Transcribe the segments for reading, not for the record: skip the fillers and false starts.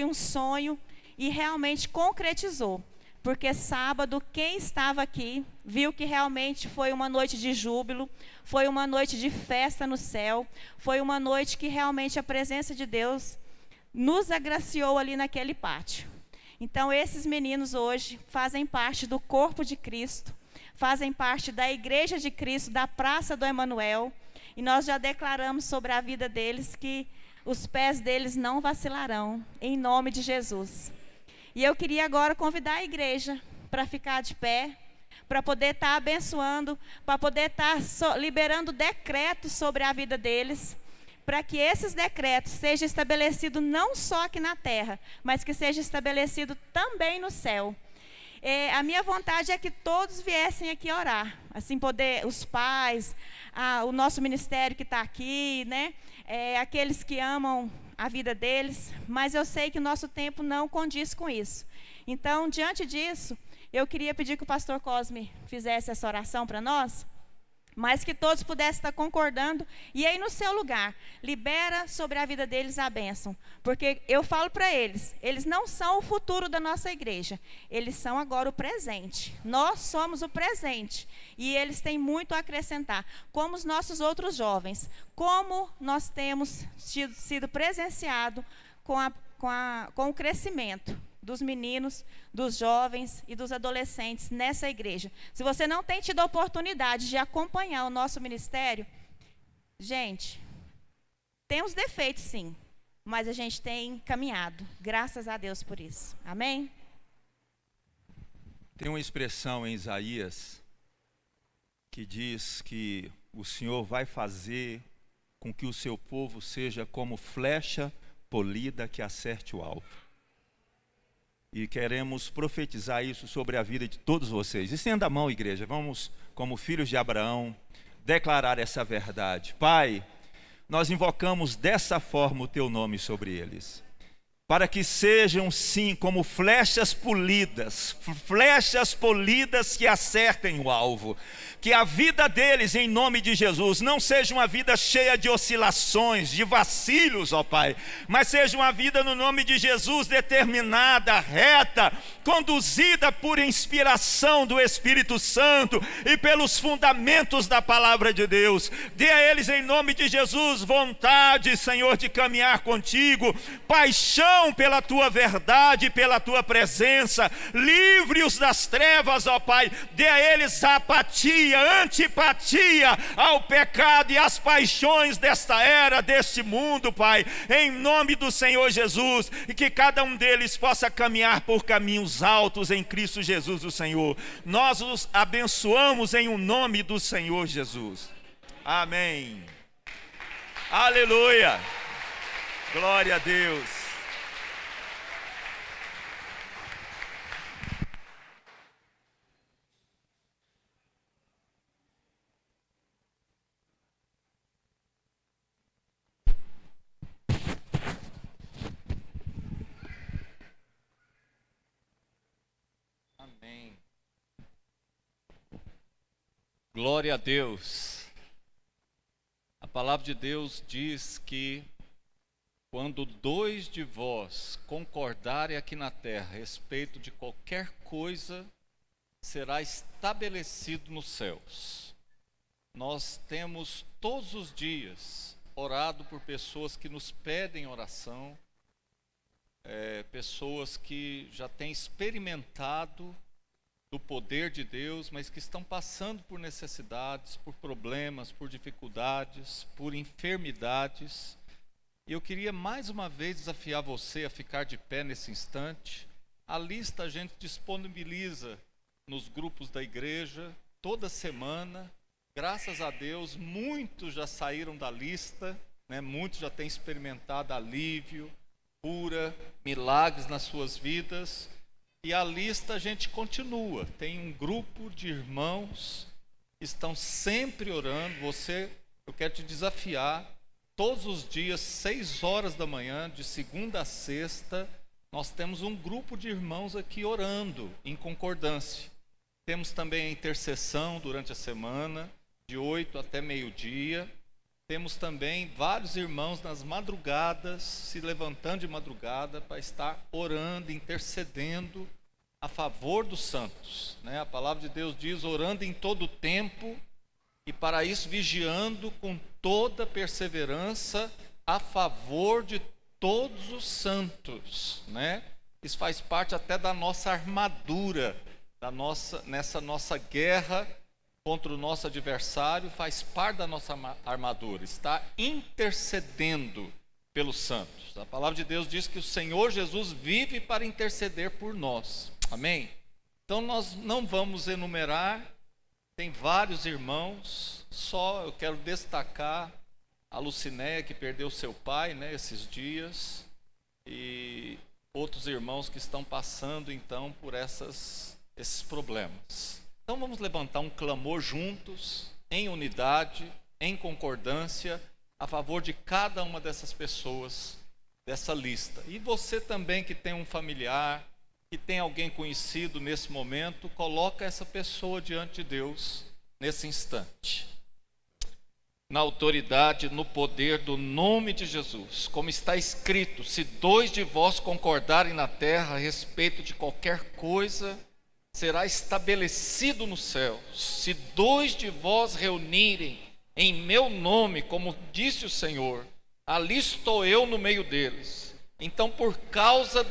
um sonho e realmente concretizou. Porque sábado, quem estava aqui, viu que realmente foi uma noite de júbilo, foi uma noite de festa no céu, foi uma noite que realmente a presença de Deus nos agraciou ali naquele pátio. Então, esses meninos hoje fazem parte do corpo de Cristo, fazem parte da Igreja de Cristo, da Praça do Emanuel, e nós já declaramos sobre a vida deles que os pés deles não vacilarão, em nome de Jesus. E eu queria agora convidar a igreja para ficar de pé, para poder estar abençoando, para poder estar liberando decretos sobre a vida deles, para que esses decretos sejam estabelecidos não só aqui na terra, mas que seja estabelecido também no céu. A minha vontade é que todos viessem aqui orar, assim poder, os pais, o nosso ministério que está aqui, né? Aqueles que amam a vida deles, mas eu sei que o nosso tempo não condiz com isso. Então, diante disso, eu queria pedir que o pastor Cosme fizesse essa oração para nós, mas que todos pudessem estar concordando, e aí no seu lugar, libera sobre a vida deles a bênção, porque eu falo para eles, eles não são o futuro da nossa igreja, eles são agora o presente, nós somos o presente, e eles têm muito a acrescentar, como os nossos outros jovens, como nós temos sido presenciado com o crescimento dos meninos, dos jovens e dos adolescentes nessa igreja. Se você não tem tido a oportunidade de acompanhar o nosso ministério, gente, tem uns defeitos sim, mas a gente tem caminhado, graças a Deus por isso. Amém? Tem uma expressão em Isaías que diz que o Senhor vai fazer com que o seu povo seja como flecha polida que acerte o alvo. E queremos profetizar isso sobre a vida de todos vocês. Estenda a mão, igreja. Vamos, como filhos de Abraão, declarar essa verdade. Pai, nós invocamos dessa forma o teu nome sobre eles, para que sejam sim como flechas polidas que acertem o alvo. Que a vida deles, em nome de Jesus, não seja uma vida cheia de oscilações, de vacilos, ó Pai, mas seja uma vida no nome de Jesus determinada, reta, conduzida por inspiração do Espírito Santo e pelos fundamentos da palavra de Deus. Dê a eles, em nome de Jesus, vontade, Senhor, de caminhar contigo, paixão pela tua verdade, pela tua presença. Livre-os das trevas, ó Pai. Dê a eles apatia, antipatia ao pecado e às paixões desta era, deste mundo, Pai, em nome do Senhor Jesus, e que cada um deles possa caminhar por caminhos altos em Cristo Jesus o Senhor. Nós os abençoamos em o nome do Senhor Jesus. Amém. Aleluia. Glória a Deus. Amém. Glória a Deus. A palavra de Deus diz que quando dois de vós concordarem aqui na terra a respeito de qualquer coisa, será estabelecido nos céus. Nós temos todos os dias orado por pessoas que nos pedem oração, pessoas que já têm experimentado do poder de Deus, mas que estão passando por necessidades, por problemas, por dificuldades, por enfermidades. E eu queria mais uma vez desafiar você a ficar de pé nesse instante. A lista a gente disponibiliza nos grupos da igreja toda semana. Graças a Deus, muitos já saíram da lista, né? Muitos já têm experimentado alívio, cura, milagres nas suas vidas. E a lista a gente continua. Tem um grupo de irmãos que estão sempre orando. Eu quero te desafiar. Todos os dias, 6 horas da manhã, de segunda a sexta, nós temos um grupo de irmãos aqui orando em concordância. Temos também a intercessão durante a semana, de 8 até meio-dia. temos também vários irmãos nas madrugadas, se levantando de madrugada para estar orando, intercedendo a favor dos santos, né? A palavra de Deus diz: orando em todo tempo, e para isso vigiando com toda perseverança a favor de todos os santos, né? Isso faz parte até da nossa armadura, nessa nossa guerra contra o nosso adversário, faz parte da nossa armadura, está intercedendo pelos santos. A palavra de Deus diz que o Senhor Jesus vive para interceder por nós, amém? Então nós não vamos enumerar, tem vários irmãos, só eu quero destacar a Lucinéia, que perdeu seu pai, né, esses dias, e outros irmãos que estão passando então por esses problemas. Então vamos levantar um clamor juntos, em unidade, em concordância, a favor de cada uma dessas pessoas dessa lista. E você também que tem um familiar, que tem alguém conhecido nesse momento, coloca essa pessoa diante de Deus nesse instante. Na autoridade, no poder do nome de Jesus, como está escrito: se 2 de vós concordarem na terra a respeito de qualquer coisa, será estabelecido nos céus. Se 2 de vós reunirem em meu nome, como disse o Senhor, ali estou eu no meio deles. Então, por causa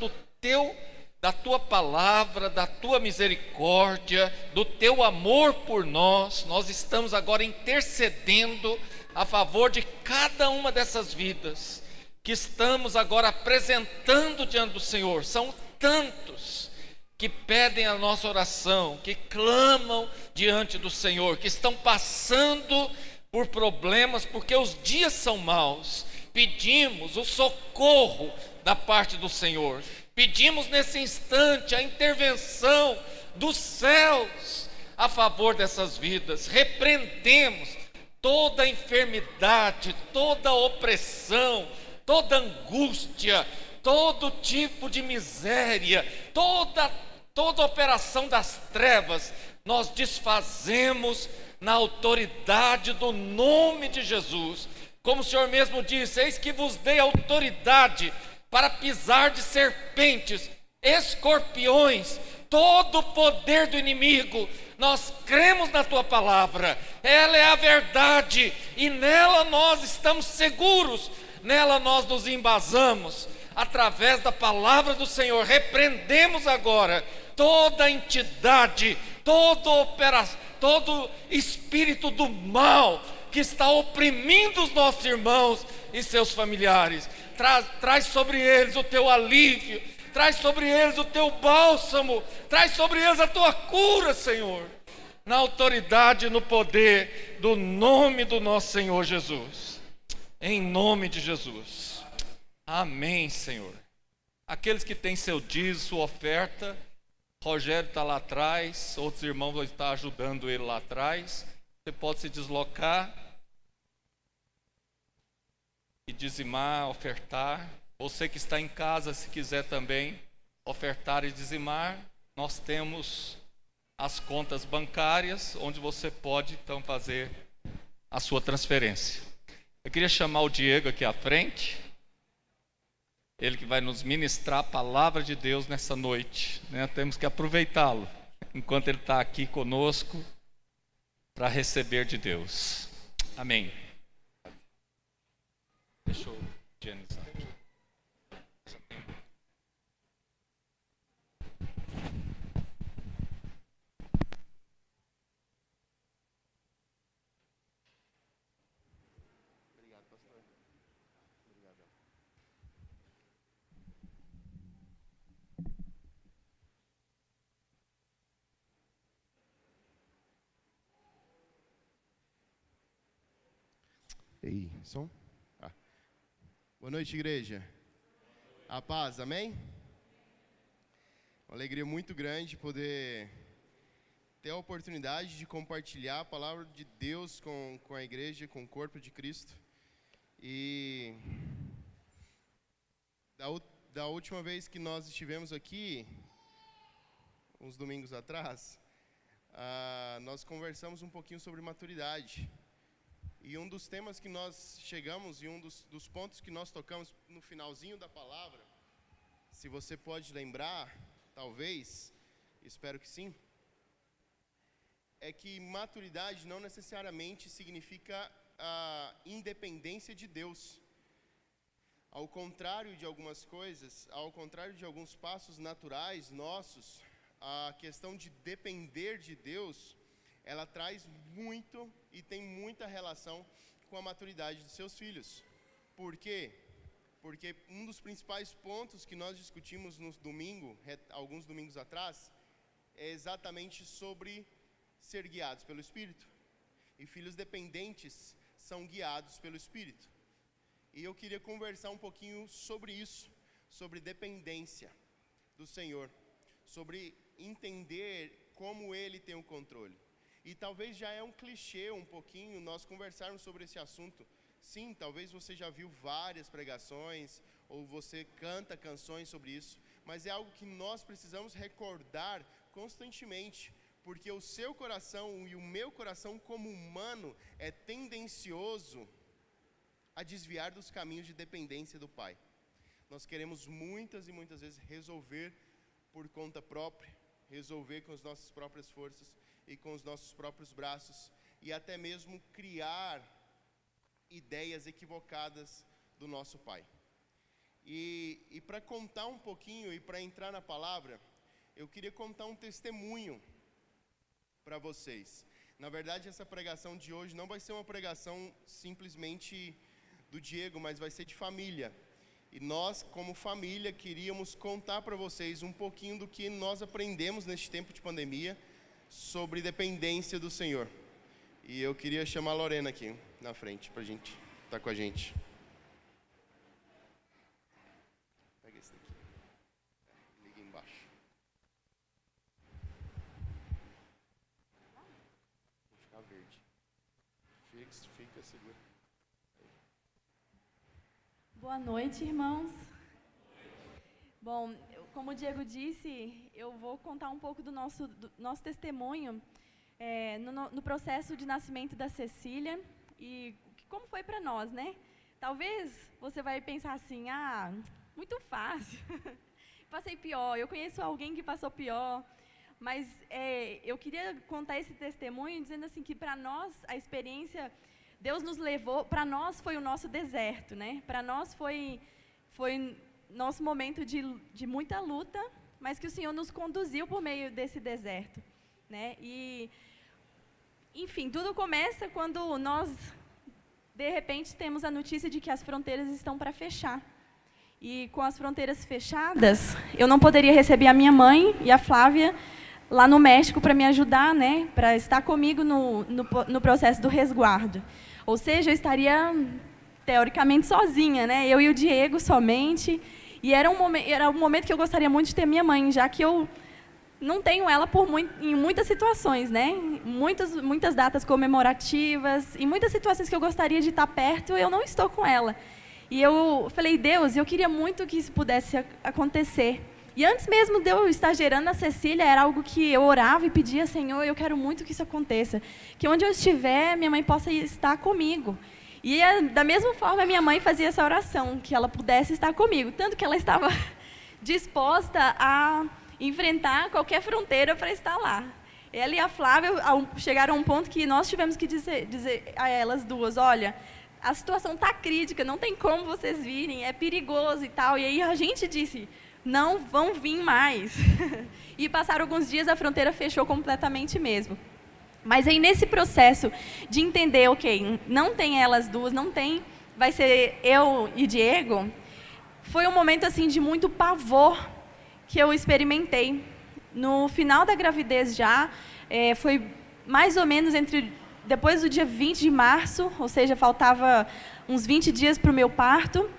da tua palavra, da tua misericórdia, do teu amor por nós, nós estamos agora intercedendo a favor de cada uma dessas vidas que estamos agora apresentando diante do Senhor. São tantos que pedem a nossa oração, que clamam diante do Senhor, que estão passando por problemas, porque os dias são maus. Pedimos o socorro da parte do Senhor. Pedimos nesse instante a intervenção dos céus a favor dessas vidas. Repreendemos toda enfermidade, toda opressão, toda angústia, todo tipo de miséria, toda operação das trevas, nós desfazemos na autoridade do nome de Jesus. Como o Senhor mesmo disse: eis que vos dei autoridade para pisar de serpentes, escorpiões, todo o poder do inimigo. Nós cremos na tua palavra, ela é a verdade, e nela nós estamos seguros, nela nós nos embasamos. Através da palavra do Senhor, repreendemos agora toda entidade, todo espírito do mal que está oprimindo os nossos irmãos e seus familiares. Traz sobre eles o teu alívio, traz sobre eles o teu bálsamo, traz sobre eles a tua cura, Senhor, na autoridade e no poder do nome do nosso Senhor Jesus. Em nome de Jesus. Amém, Senhor. Aqueles que têm seu dízimo, sua oferta, Rogério está lá atrás, outros irmãos vão estar ajudando ele lá atrás. Você pode se deslocar e dizimar, ofertar. Você que está em casa, se quiser também ofertar e dizimar, nós temos as contas bancárias, onde você pode então fazer a sua transferência. Eu queria chamar o Diego aqui à frente, ele que vai nos ministrar a palavra de Deus nessa noite, né? Temos que aproveitá-lo enquanto ele está aqui conosco para receber de Deus. Amém. Deixa eu higienizar. Obrigado, pastor. Obrigado. Ei, som? Boa noite, igreja. A paz, amém? Uma alegria muito grande poder ter a oportunidade de compartilhar a palavra de Deus com a igreja, com o corpo de Cristo. E da última vez que nós estivemos aqui, uns domingos atrás, nós conversamos um pouquinho sobre maturidade. E um dos temas que nós chegamos e um dos pontos que nós tocamos no finalzinho da palavra, se você pode lembrar, talvez, espero que sim, é que maturidade não necessariamente significa a independência de Deus. Ao contrário de algumas coisas, ao contrário de alguns passos naturais nossos, a questão de depender de Deus, ela traz muito e tem muita relação com a maturidade dos seus filhos. Por quê? Porque um dos principais pontos que nós discutimos no domingo, alguns domingos atrás, é exatamente sobre ser guiados pelo Espírito. E filhos dependentes são guiados pelo Espírito. E eu queria conversar um pouquinho sobre isso, sobre dependência do Senhor, sobre entender como Ele tem o controle. E talvez já é um clichê um pouquinho nós conversarmos sobre esse assunto. Sim, talvez você já viu várias pregações, ou você canta canções sobre isso, mas é algo que nós precisamos recordar constantemente, porque o seu coração e o meu coração como humano é tendencioso a desviar dos caminhos de dependência do Pai. Nós queremos muitas e muitas vezes resolver por conta própria, resolver com as nossas próprias forças e com os nossos próprios braços, e até mesmo criar ideias equivocadas do nosso Pai. E para contar um pouquinho e para entrar na palavra, eu queria contar um testemunho para vocês. Na verdade, essa pregação de hoje não vai ser uma pregação simplesmente do Diego, mas vai ser de família. E nós, como família, queríamos contar para vocês um pouquinho do que nós aprendemos neste tempo de pandemia sobre dependência do Senhor. E eu queria chamar a Lorena aqui na frente para a gente estar com a gente. Pega esse daqui. Liga embaixo. Vou ficar verde. Fica seguro. Boa noite, irmãos. Bom, como o Diego disse, eu vou contar um pouco do nosso testemunho no processo de nascimento da Cecília e como foi para nós, né? Talvez você vai pensar assim, muito fácil, passei pior, eu conheço alguém que passou pior, mas eu queria contar esse testemunho dizendo assim que para nós a experiência, Deus nos levou, para nós foi o nosso deserto, né? Para nós foi nosso momento de muita luta, mas que o Senhor nos conduziu por meio desse deserto, né? E, enfim, tudo começa quando nós, de repente, temos a notícia de que as fronteiras estão para fechar. E com as fronteiras fechadas, eu não poderia receber a minha mãe e a Flávia lá no México para me ajudar, né? Para estar comigo no processo do resguardo. Ou seja, eu estaria, teoricamente, sozinha, né? Eu e o Diego somente. E era um momento que eu gostaria muito de ter minha mãe, já que eu não tenho ela em muitas situações, né? Muitas datas comemorativas, e muitas situações que eu gostaria de estar perto, eu não estou com ela. E eu falei, Deus, eu queria muito que isso pudesse acontecer. E antes mesmo de eu estar gerando a Cecília, era algo que eu orava e pedia, Senhor, eu quero muito que isso aconteça. Que onde eu estiver, minha mãe possa estar comigo. E da mesma forma, minha mãe fazia essa oração, que ela pudesse estar comigo. Tanto que ela estava disposta a enfrentar qualquer fronteira para estar lá. Ela e a Flávia chegaram a um ponto que nós tivemos que dizer a elas duas, olha, a situação está crítica, não tem como vocês virem, é perigoso e tal. E aí a gente disse, não vão vir mais. E passaram alguns dias, a fronteira fechou completamente mesmo. Mas aí nesse processo de entender, ok, não tem elas duas, não tem, vai ser eu e Diego, foi um momento assim de muito pavor que eu experimentei. No final da gravidez já, foi mais ou menos depois do dia 20 de março, ou seja, faltava uns 20 dias para o meu parto,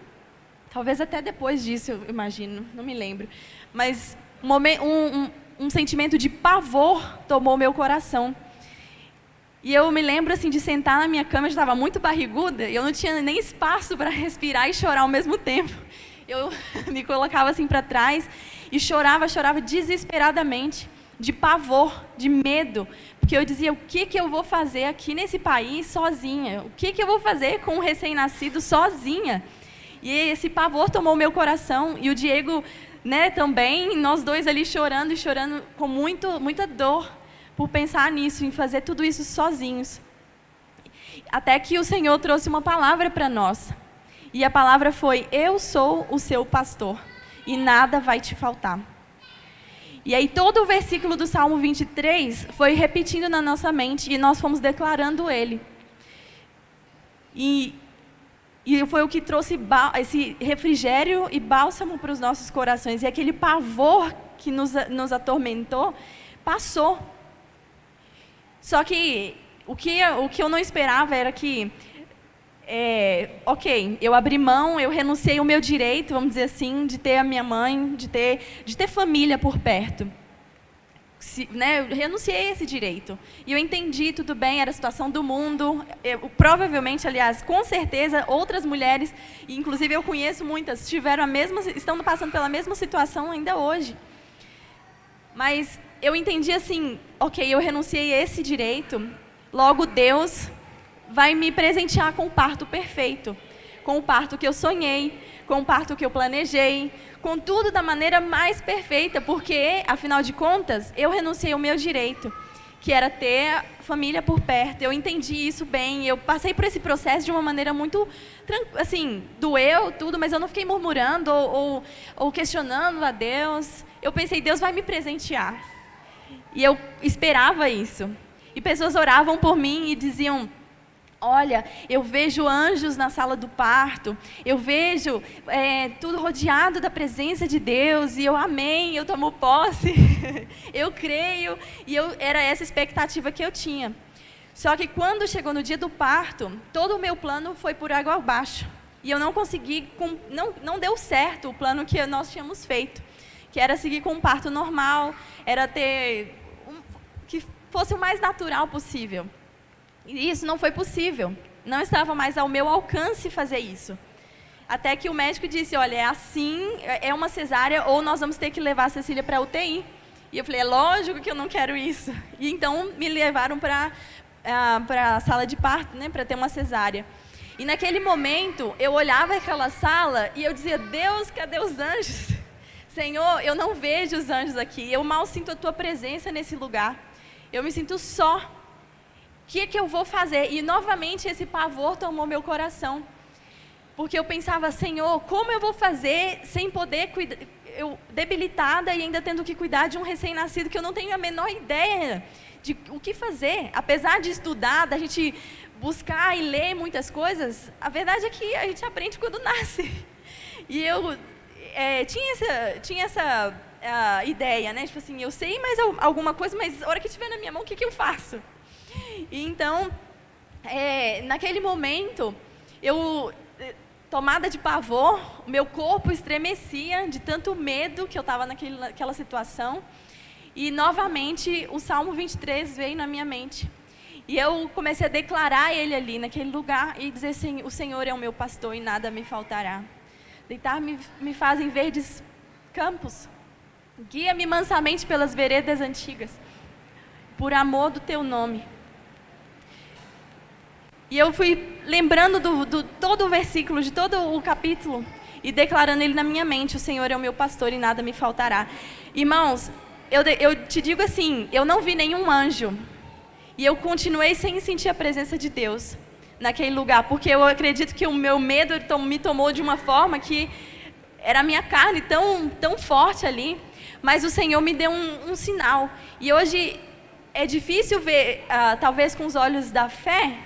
talvez até depois disso, eu imagino, não me lembro. Mas um sentimento de pavor tomou meu coração. E eu me lembro assim, de sentar na minha cama, eu já estava muito barriguda, e eu não tinha nem espaço para respirar e chorar ao mesmo tempo. Eu me colocava assim para trás e chorava desesperadamente. de pavor, de medo, porque eu dizia, o que eu vou fazer aqui nesse país sozinha? O que eu vou fazer com um recém-nascido sozinha? E esse pavor tomou meu coração, e o Diego, né, também, nós dois ali chorando e chorando com muita dor por pensar nisso, em fazer tudo isso sozinhos. Até que o Senhor trouxe uma palavra para nós, e a palavra foi, eu sou o seu pastor, e nada vai te faltar. E aí todo o versículo do Salmo 23 foi repetindo na nossa mente, e nós fomos declarando ele. E foi o que trouxe esse refrigério e bálsamo para os nossos corações. E aquele pavor que nos atormentou, passou. Só que o que eu não esperava era que, ok, eu abri mão, eu renunciei ao meu direito, vamos dizer assim, de ter a minha mãe, de ter família por perto. Né, eu renunciei a esse direito. E eu entendi, tudo bem, era a situação do mundo. Provavelmente, aliás, com certeza, outras mulheres, inclusive eu conheço muitas, estão passando pela mesma situação ainda hoje. Mas eu entendi assim, ok, eu renunciei a esse direito, logo Deus vai me presentear com o parto perfeito, com o parto que eu sonhei, com o parto que eu planejei, com tudo da maneira mais perfeita, porque, afinal de contas, eu renunciei ao meu direito, que era ter família por perto. Eu entendi isso bem, eu passei por esse processo de uma maneira muito, assim, doeu tudo, mas eu não fiquei murmurando ou questionando a Deus. Eu pensei, Deus vai me presentear. E eu esperava isso. E pessoas oravam por mim e diziam, olha, eu vejo anjos na sala do parto, eu vejo tudo rodeado da presença de Deus, e eu amém, eu tomo posse, eu creio, e era essa expectativa que eu tinha. Só que quando chegou no dia do parto, todo o meu plano foi por água abaixo, e eu não consegui, não deu certo o plano que nós tínhamos feito, que era seguir com um parto normal, era ter, que fosse o mais natural possível. E isso não foi possível, não estava mais ao meu alcance fazer isso. Até que o médico disse, olha, é assim, é uma cesárea, ou nós vamos ter que levar a Cecília para a UTI. E eu falei, é lógico que eu não quero isso. E então me levaram para a sala de parto, né, para ter uma cesárea. E naquele momento, eu olhava aquela sala e eu dizia, Deus, cadê os anjos? Senhor, eu não vejo os anjos aqui, eu mal sinto a tua presença nesse lugar. Eu me sinto só. O que eu vou fazer? E novamente esse pavor tomou meu coração. Porque eu pensava, Senhor, como eu vou fazer sem poder cuidar, eu debilitada e ainda tendo que cuidar de um recém-nascido que eu não tenho a menor ideia de o que fazer. Apesar de estudar, da gente buscar e ler muitas coisas, a verdade é que a gente aprende quando nasce. E eu tinha essa ideia, né? Tipo assim, eu sei mais alguma coisa, mas a hora que estiver na minha mão, o que eu faço? E então, naquele momento, tomada de pavor, o meu corpo estremecia de tanto medo que eu estava naquela situação. E, novamente, o Salmo 23 veio na minha mente. E eu comecei a declarar ele ali, naquele lugar, e dizer assim, o Senhor é o meu pastor e nada me faltará. Deitar-me me faz em verdes campos. Guia-me mansamente pelas veredas antigas, por amor do teu nome. E eu fui lembrando todo o versículo, de todo o capítulo, e declarando ele na minha mente, o Senhor é o meu pastor e nada me faltará. Irmãos, eu te digo assim, eu não vi nenhum anjo, e eu continuei sem sentir a presença de Deus naquele lugar, porque eu acredito que o meu medo me tomou de uma forma que era a minha carne tão forte ali, mas o Senhor me deu um sinal. E hoje é difícil ver, talvez com os olhos da fé,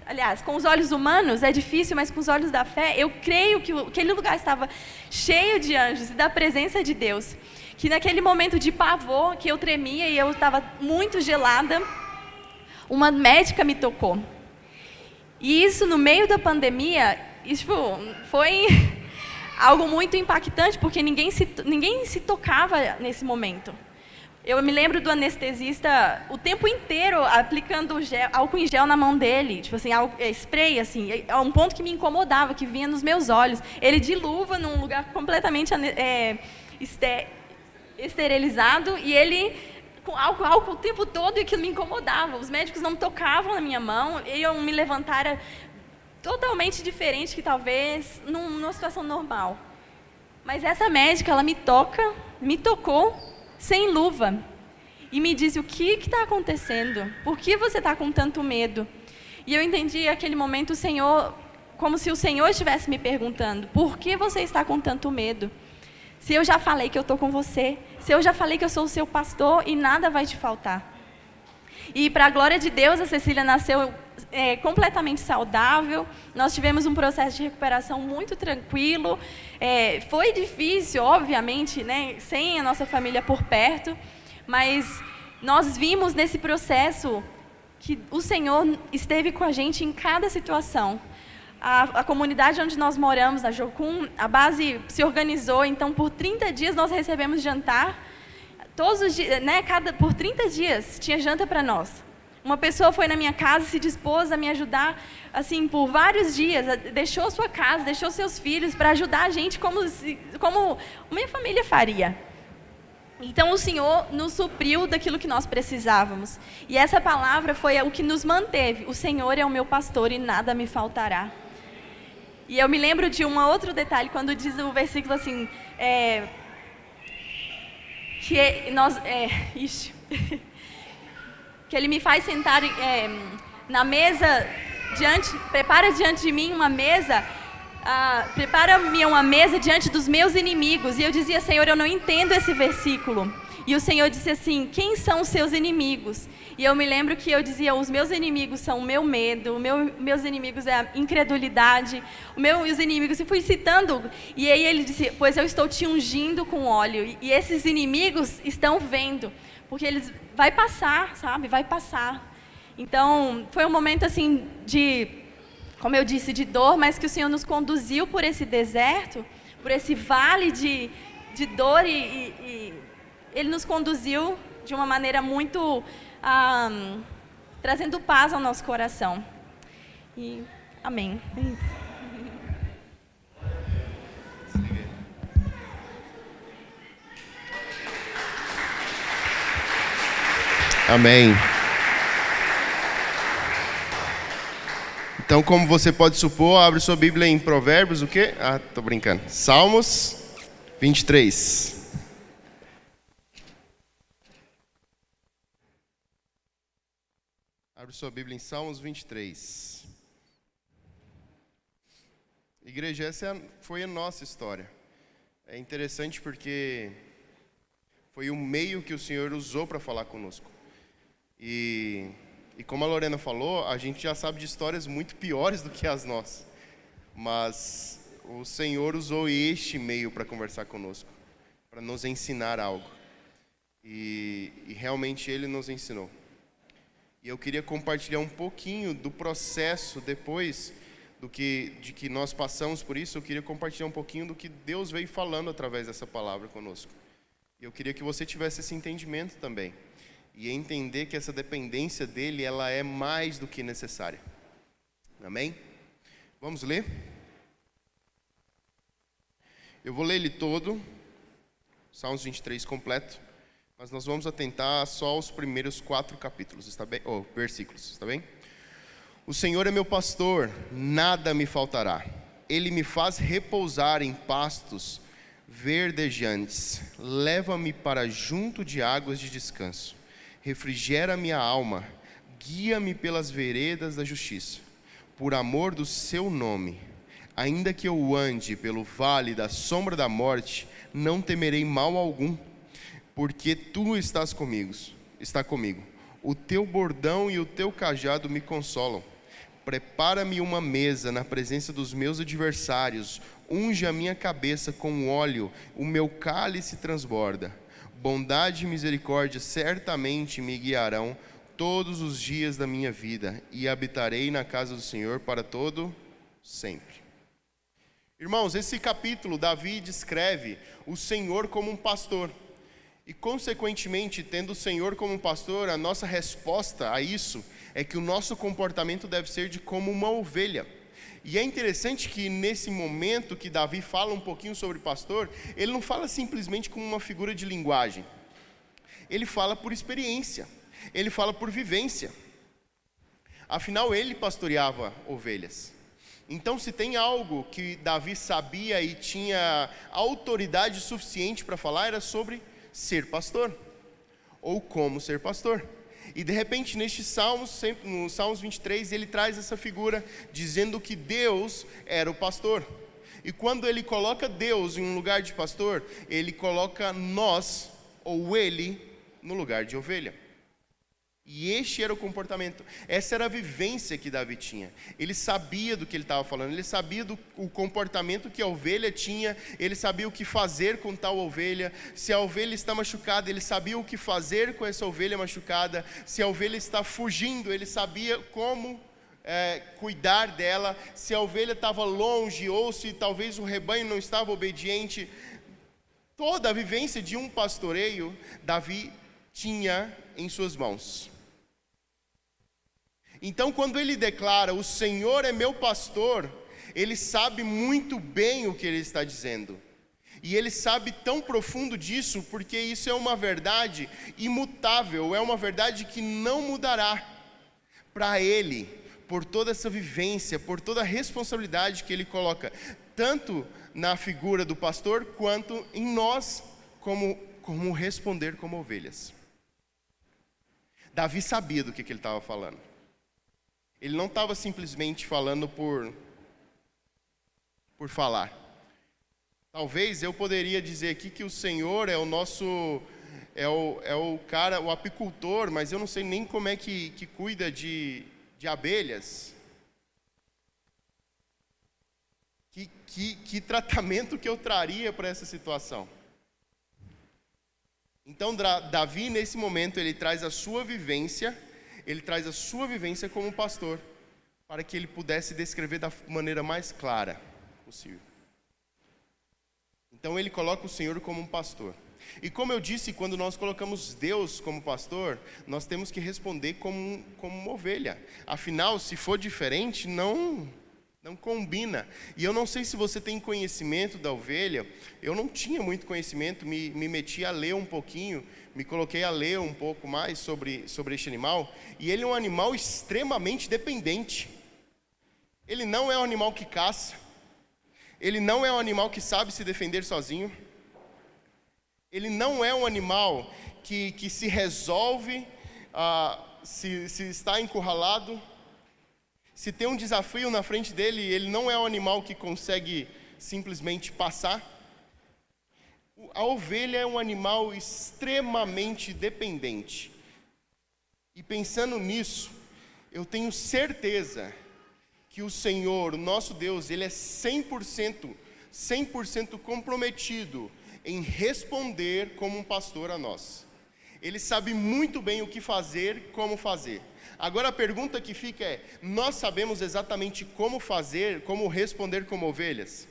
aliás, com os olhos humanos é difícil, mas com os olhos da fé, eu creio que aquele lugar estava cheio de anjos e da presença de Deus. Que naquele momento de pavor, que eu tremia e eu estava muito gelada, uma médica me tocou. E isso no meio da pandemia, isso foi algo muito impactante, porque ninguém se tocava nesse momento. Eu me lembro do anestesista o tempo inteiro aplicando álcool em gel na mão dele, tipo assim, spray, assim, a um ponto que me incomodava, que vinha nos meus olhos. Ele de luva num lugar completamente esterilizado, e ele com álcool o tempo todo, e aquilo me incomodava. Os médicos não tocavam na minha mão, iam me levantar, era totalmente diferente que talvez numa situação normal. Mas essa médica, ela me tocou sem luva e me disse: o que está acontecendo? Por que você está com tanto medo? E eu entendi naquele momento o Senhor, como se o Senhor estivesse me perguntando: por que você está com tanto medo? Se eu já falei que eu estou com você, se eu já falei que eu sou o seu pastor e nada vai te faltar. E para a glória de Deus, a Cecília nasceu completamente saudável. Nós tivemos um processo de recuperação muito tranquilo. Foi difícil, obviamente, né, sem a nossa família por perto, mas nós vimos nesse processo que o Senhor esteve com a gente em cada situação. A comunidade onde nós moramos, na Jocum, a base se organizou, então por 30 dias nós recebemos jantar. Todos os dias, né, por 30 dias tinha janta para nós. Uma pessoa foi na minha casa e se dispôs a me ajudar, assim, por vários dias. Deixou sua casa, deixou seus filhos para ajudar a gente como minha família faria. Então o Senhor nos supriu daquilo que nós precisávamos. E essa palavra foi o que nos manteve. O Senhor é o meu pastor e nada me faltará. E eu me lembro de um outro detalhe, quando diz o versículo assim, que Ele me faz sentar na mesa, prepara diante de mim uma mesa, prepara-me uma mesa diante dos meus inimigos. E eu dizia: Senhor, eu não entendo esse versículo. E o Senhor disse assim: quem são os seus inimigos? E eu me lembro que eu dizia: os meus inimigos são o meu medo, meus inimigos é a incredulidade, os inimigos, e fui citando. E aí ele disse: pois eu estou te ungindo com óleo, e esses inimigos estão vendo, porque eles vai passar, sabe? Vai passar. Então, foi um momento assim como eu disse, de dor, mas que o Senhor nos conduziu por esse deserto, por esse vale de dor, e Ele nos conduziu de uma maneira muito trazendo paz ao nosso coração. E amém. É isso. Amém. Então, como você pode supor, abre sua Bíblia em Provérbios, o quê? Tô brincando. Salmos 23. Abre sua Bíblia em Salmos 23. Igreja, essa foi a nossa história. É interessante porque foi o meio que o Senhor usou para falar conosco. E como a Lorena falou, a gente já sabe de histórias muito piores do que as nossas. Mas o Senhor usou este meio para conversar conosco, para nos ensinar algo. E realmente Ele nos ensinou. E eu queria compartilhar um pouquinho do processo depois de que nós passamos por isso. Eu queria compartilhar um pouquinho do que Deus veio falando através dessa palavra conosco. E eu queria que você tivesse esse entendimento também. E entender que essa dependência dEle, ela é mais do que necessária. Amém? Vamos ler? Eu vou ler ele todo, Salmos 23 completo, mas nós vamos atentar só aos primeiros 4 capítulos, está bem? Versículos, está bem? O Senhor é meu pastor, nada me faltará. Ele me faz repousar em pastos verdejantes. Leva-me para junto de águas de descanso. Refrigera minha alma, guia-me pelas veredas da justiça, por amor do seu nome. Ainda que eu ande pelo vale da sombra da morte, não temerei mal algum, porque tu está comigo. O teu bordão e o teu cajado me consolam. Prepara-me uma mesa na presença dos meus adversários, unge a minha cabeça com óleo, o meu cálice transborda. Bondade e misericórdia certamente me guiarão todos os dias da minha vida, e habitarei na casa do Senhor para todo sempre. Irmãos, esse capítulo, Davi descreve o Senhor como um pastor. E, consequentemente, tendo o Senhor como um pastor, a nossa resposta a isso é que o nosso comportamento deve ser de como uma ovelha. E é interessante que nesse momento que Davi fala um pouquinho sobre pastor, ele não fala simplesmente como uma figura de linguagem. ele fala por experiência, ele fala por vivência. Afinal, ele pastoreava ovelhas. Então, se tem algo que Davi sabia e tinha autoridade suficiente para falar, era sobre ser pastor, ou como ser pastor. E de repente, neste Salmos, sempre no Salmos 23, ele traz essa figura dizendo que Deus era o pastor. E quando ele coloca Deus em um lugar de pastor, ele coloca nós, ou ele, no lugar de ovelha. E este era o comportamento, essa era a vivência que Davi tinha. Ele sabia do que ele estava falando, ele sabia do comportamento que a ovelha tinha, ele sabia o que fazer com tal ovelha. Se a ovelha está machucada, ele sabia o que fazer com essa ovelha machucada. Se a ovelha está fugindo, ele sabia como cuidar dela. Se a ovelha estava longe, ou se talvez o rebanho não estava obediente. Toda a vivência de um pastoreio, Davi tinha em suas mãos. Então, quando ele declara, o Senhor é meu pastor, ele sabe muito bem o que ele está dizendo. E ele sabe tão profundo disso, porque isso é uma verdade imutável, é uma verdade que não mudará. Para ele, por toda essa vivência, por toda a responsabilidade que ele coloca, tanto na figura do pastor, quanto em nós, como responder como ovelhas. Davi sabia do que ele estava falando. Ele não estava simplesmente falando por falar. Talvez eu poderia dizer aqui que o Senhor é o nosso, o cara, o apicultor, mas eu não sei nem como é que cuida de abelhas. Que tratamento que eu traria para essa situação? Então, Davi, nesse momento, ele traz a sua vivência como pastor, para que ele pudesse descrever da maneira mais clara possível. Então, ele coloca o Senhor como um pastor. E como eu disse, quando nós colocamos Deus como pastor, nós temos que responder como uma ovelha. Afinal, se for diferente, não combina. E eu não sei se você tem conhecimento da ovelha. Eu não tinha muito conhecimento, me meti a ler um pouquinho, me coloquei a ler um pouco mais sobre este animal. E ele é um animal extremamente dependente. Ele não é um animal que caça. Ele não é um animal que sabe se defender sozinho. Ele não é um animal que se resolve se está encurralado. Se tem um desafio na frente dele, ele não é um animal que consegue simplesmente passar. A ovelha é um animal extremamente dependente. E pensando nisso, eu tenho certeza que o Senhor, o nosso Deus, ele é 100% comprometido em responder como um pastor a nós. Ele sabe muito bem o que fazer, como fazer. Agora a pergunta que fica é, nós sabemos exatamente como fazer, como responder como ovelhas?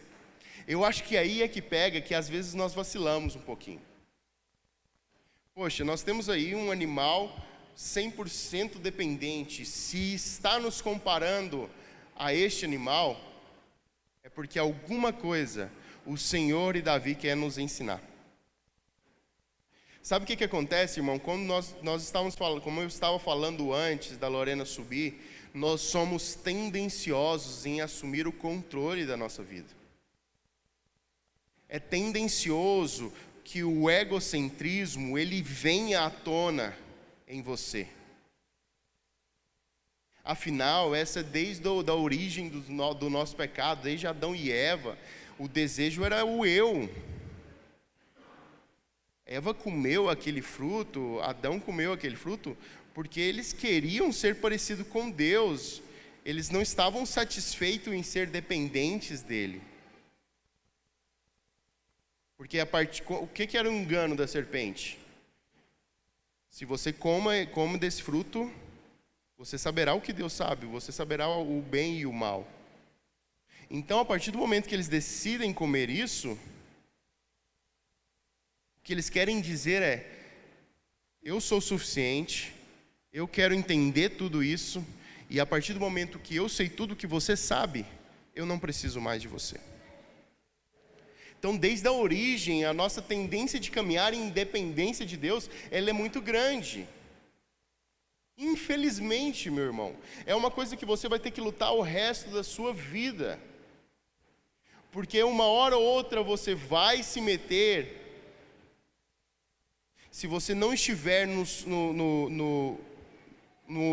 Eu acho que aí é que pega, que às vezes nós vacilamos um pouquinho. Poxa, nós temos aí um animal 100% dependente. Se está nos comparando a este animal, é porque alguma coisa o Senhor e Davi quer nos ensinar. Sabe o que acontece, irmão? Quando nós estávamos falando, como eu estava falando antes da Lorena subir, nós somos tendenciosos em assumir o controle da nossa vida. É tendencioso que o egocentrismo, ele venha à tona em você. Afinal, essa é desde a origem do nosso pecado, desde Adão e Eva, o desejo era o eu. Eva comeu aquele fruto, Adão comeu aquele fruto, porque eles queriam ser parecidos com Deus. Eles não estavam satisfeitos em ser dependentes dele. Porque o que era o engano da serpente? Se você come desse fruto, você saberá o que Deus sabe, você saberá o bem e o mal. Então, a partir do momento que eles decidem comer isso, o que eles querem dizer é, eu sou suficiente, eu quero entender tudo isso, e a partir do momento que eu sei tudo que você sabe, eu não preciso mais de você. Então, desde a origem, a nossa tendência de caminhar em independência de Deus, ela é muito grande. Infelizmente, meu irmão, é uma coisa que você vai ter que lutar o resto da sua vida. Porque uma hora ou outra você vai se meter, se você não estiver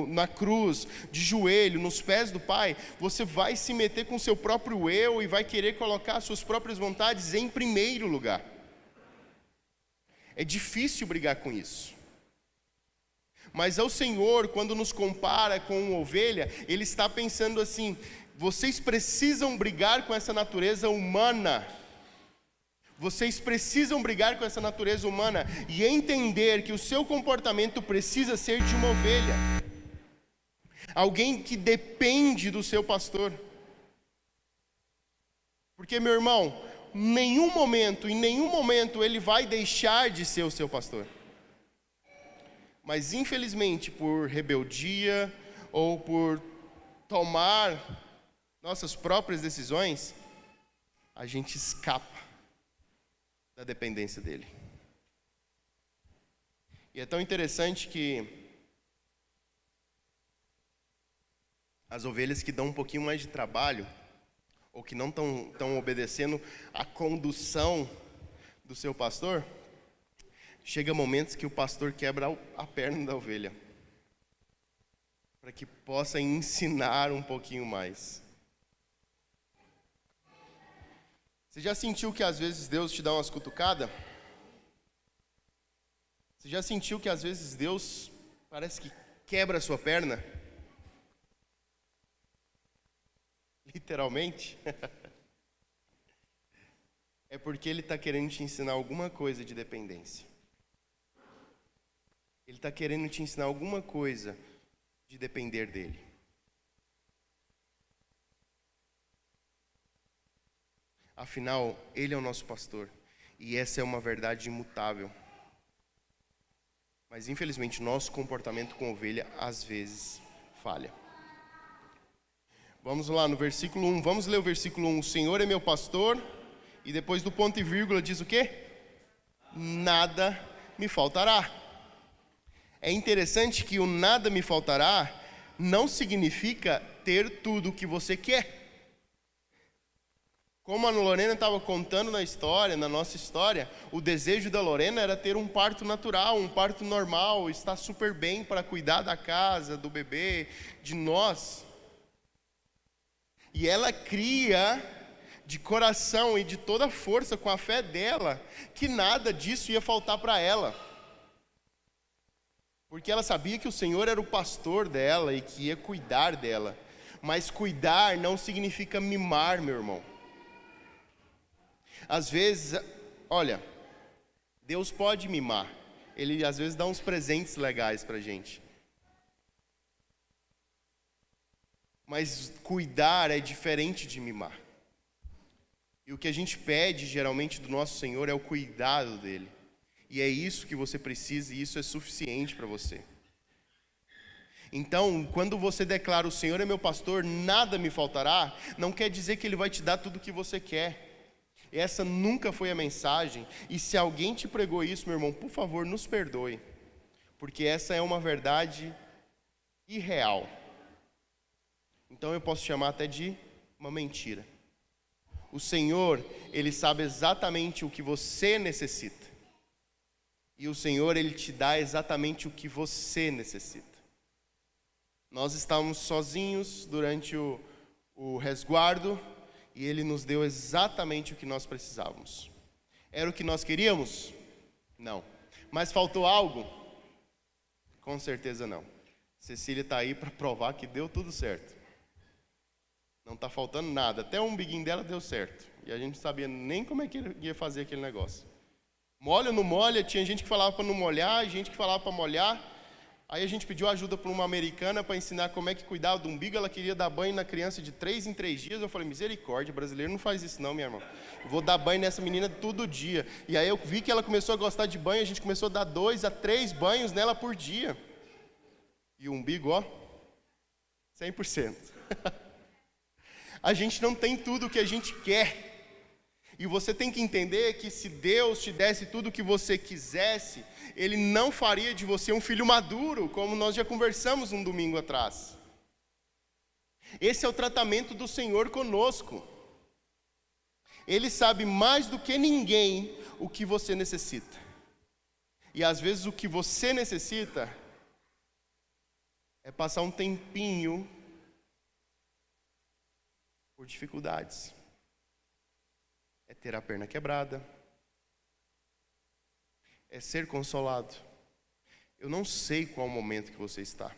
na cruz, de joelho, nos pés do Pai, você vai se meter com o seu próprio eu e vai querer colocar as suas próprias vontades em primeiro lugar. É difícil brigar com isso. Mas ao Senhor, quando nos compara com uma ovelha, Ele está pensando assim: vocês precisam brigar com essa natureza humana. Vocês precisam brigar com essa natureza humana e entender que o seu comportamento precisa ser de uma ovelha. Alguém que depende do seu pastor. Porque, meu irmão, em nenhum momento ele vai deixar de ser o seu pastor. Mas infelizmente, por rebeldia ou por tomar nossas próprias decisões, a gente escapa da dependência dele. E é tão interessante que as ovelhas que dão um pouquinho mais de trabalho, ou que não estão obedecendo a condução do seu pastor, chega momentos que o pastor quebra a perna da ovelha, para que possa ensinar um pouquinho mais. Você já sentiu que às vezes Deus te dá umas cutucadas? Você já sentiu que às vezes Deus parece que quebra a sua perna? Literalmente? É porque Ele está querendo te ensinar alguma coisa de dependência. Ele está querendo te ensinar alguma coisa de depender dEle. Afinal, Ele é o nosso pastor. E essa é uma verdade imutável. Mas infelizmente, nosso comportamento com ovelha, às vezes, falha. Vamos lá no versículo 1. Vamos ler o versículo 1. O Senhor é meu pastor. E depois do ponto e vírgula diz o quê? Nada me faltará. É interessante que o nada me faltará não significa ter tudo o que você quer. Como a Lorena estava contando na nossa história, o desejo da Lorena era ter um parto natural, um parto normal, estar super bem para cuidar da casa, do bebê, de nós. E ela cria de coração e de toda força, com a fé dela, que nada disso ia faltar para ela. Porque ela sabia que o Senhor era o pastor dela e que ia cuidar dela. Mas cuidar não significa mimar, meu irmão. Às vezes, olha, Deus pode mimar. Ele às vezes dá uns presentes legais pra gente. Mas cuidar é diferente de mimar. E o que a gente pede geralmente do nosso Senhor é o cuidado dele. E é isso que você precisa e isso é suficiente para você. Então, quando você declara o Senhor é meu pastor, nada me faltará, não quer dizer que Ele vai te dar tudo o que você quer. Essa nunca foi a mensagem. E se alguém te pregou isso, meu irmão, por favor, nos perdoe. Porque essa é uma verdade irreal. Então eu posso chamar até de uma mentira. O Senhor, Ele sabe exatamente o que você necessita. E o Senhor, Ele te dá exatamente o que você necessita. Nós estávamos sozinhos durante o resguardo e Ele nos deu exatamente o que nós precisávamos. Era o que nós queríamos? Não. Mas faltou algo? Com certeza não. Cecília está aí para provar que deu tudo certo. Não está faltando nada. Até o umbiguinho dela deu certo. E a gente não sabia nem como é que ia fazer aquele negócio. Molha ou não molha? Tinha gente que falava para não molhar, gente que falava para molhar. Aí a gente pediu ajuda para uma americana para ensinar como é que cuidava do umbigo. Ela queria dar banho na criança de 3 em 3 dias. Eu falei, misericórdia, brasileiro não faz isso não, minha irmã. Eu vou dar banho nessa menina todo dia. E aí eu vi que ela começou a gostar de banho. A gente começou a dar 2 a 3 banhos nela por dia. E o umbigo, ó, 100%. A gente não tem tudo o que a gente quer. E você tem que entender que se Deus te desse tudo o que você quisesse, Ele não faria de você um filho maduro, como nós já conversamos um domingo atrás. Esse é o tratamento do Senhor conosco. Ele sabe mais do que ninguém o que você necessita. E às vezes o que você necessita é passar um tempinho por dificuldades. É ter a perna quebrada. É ser consolado. Eu não sei qual o momento que você está.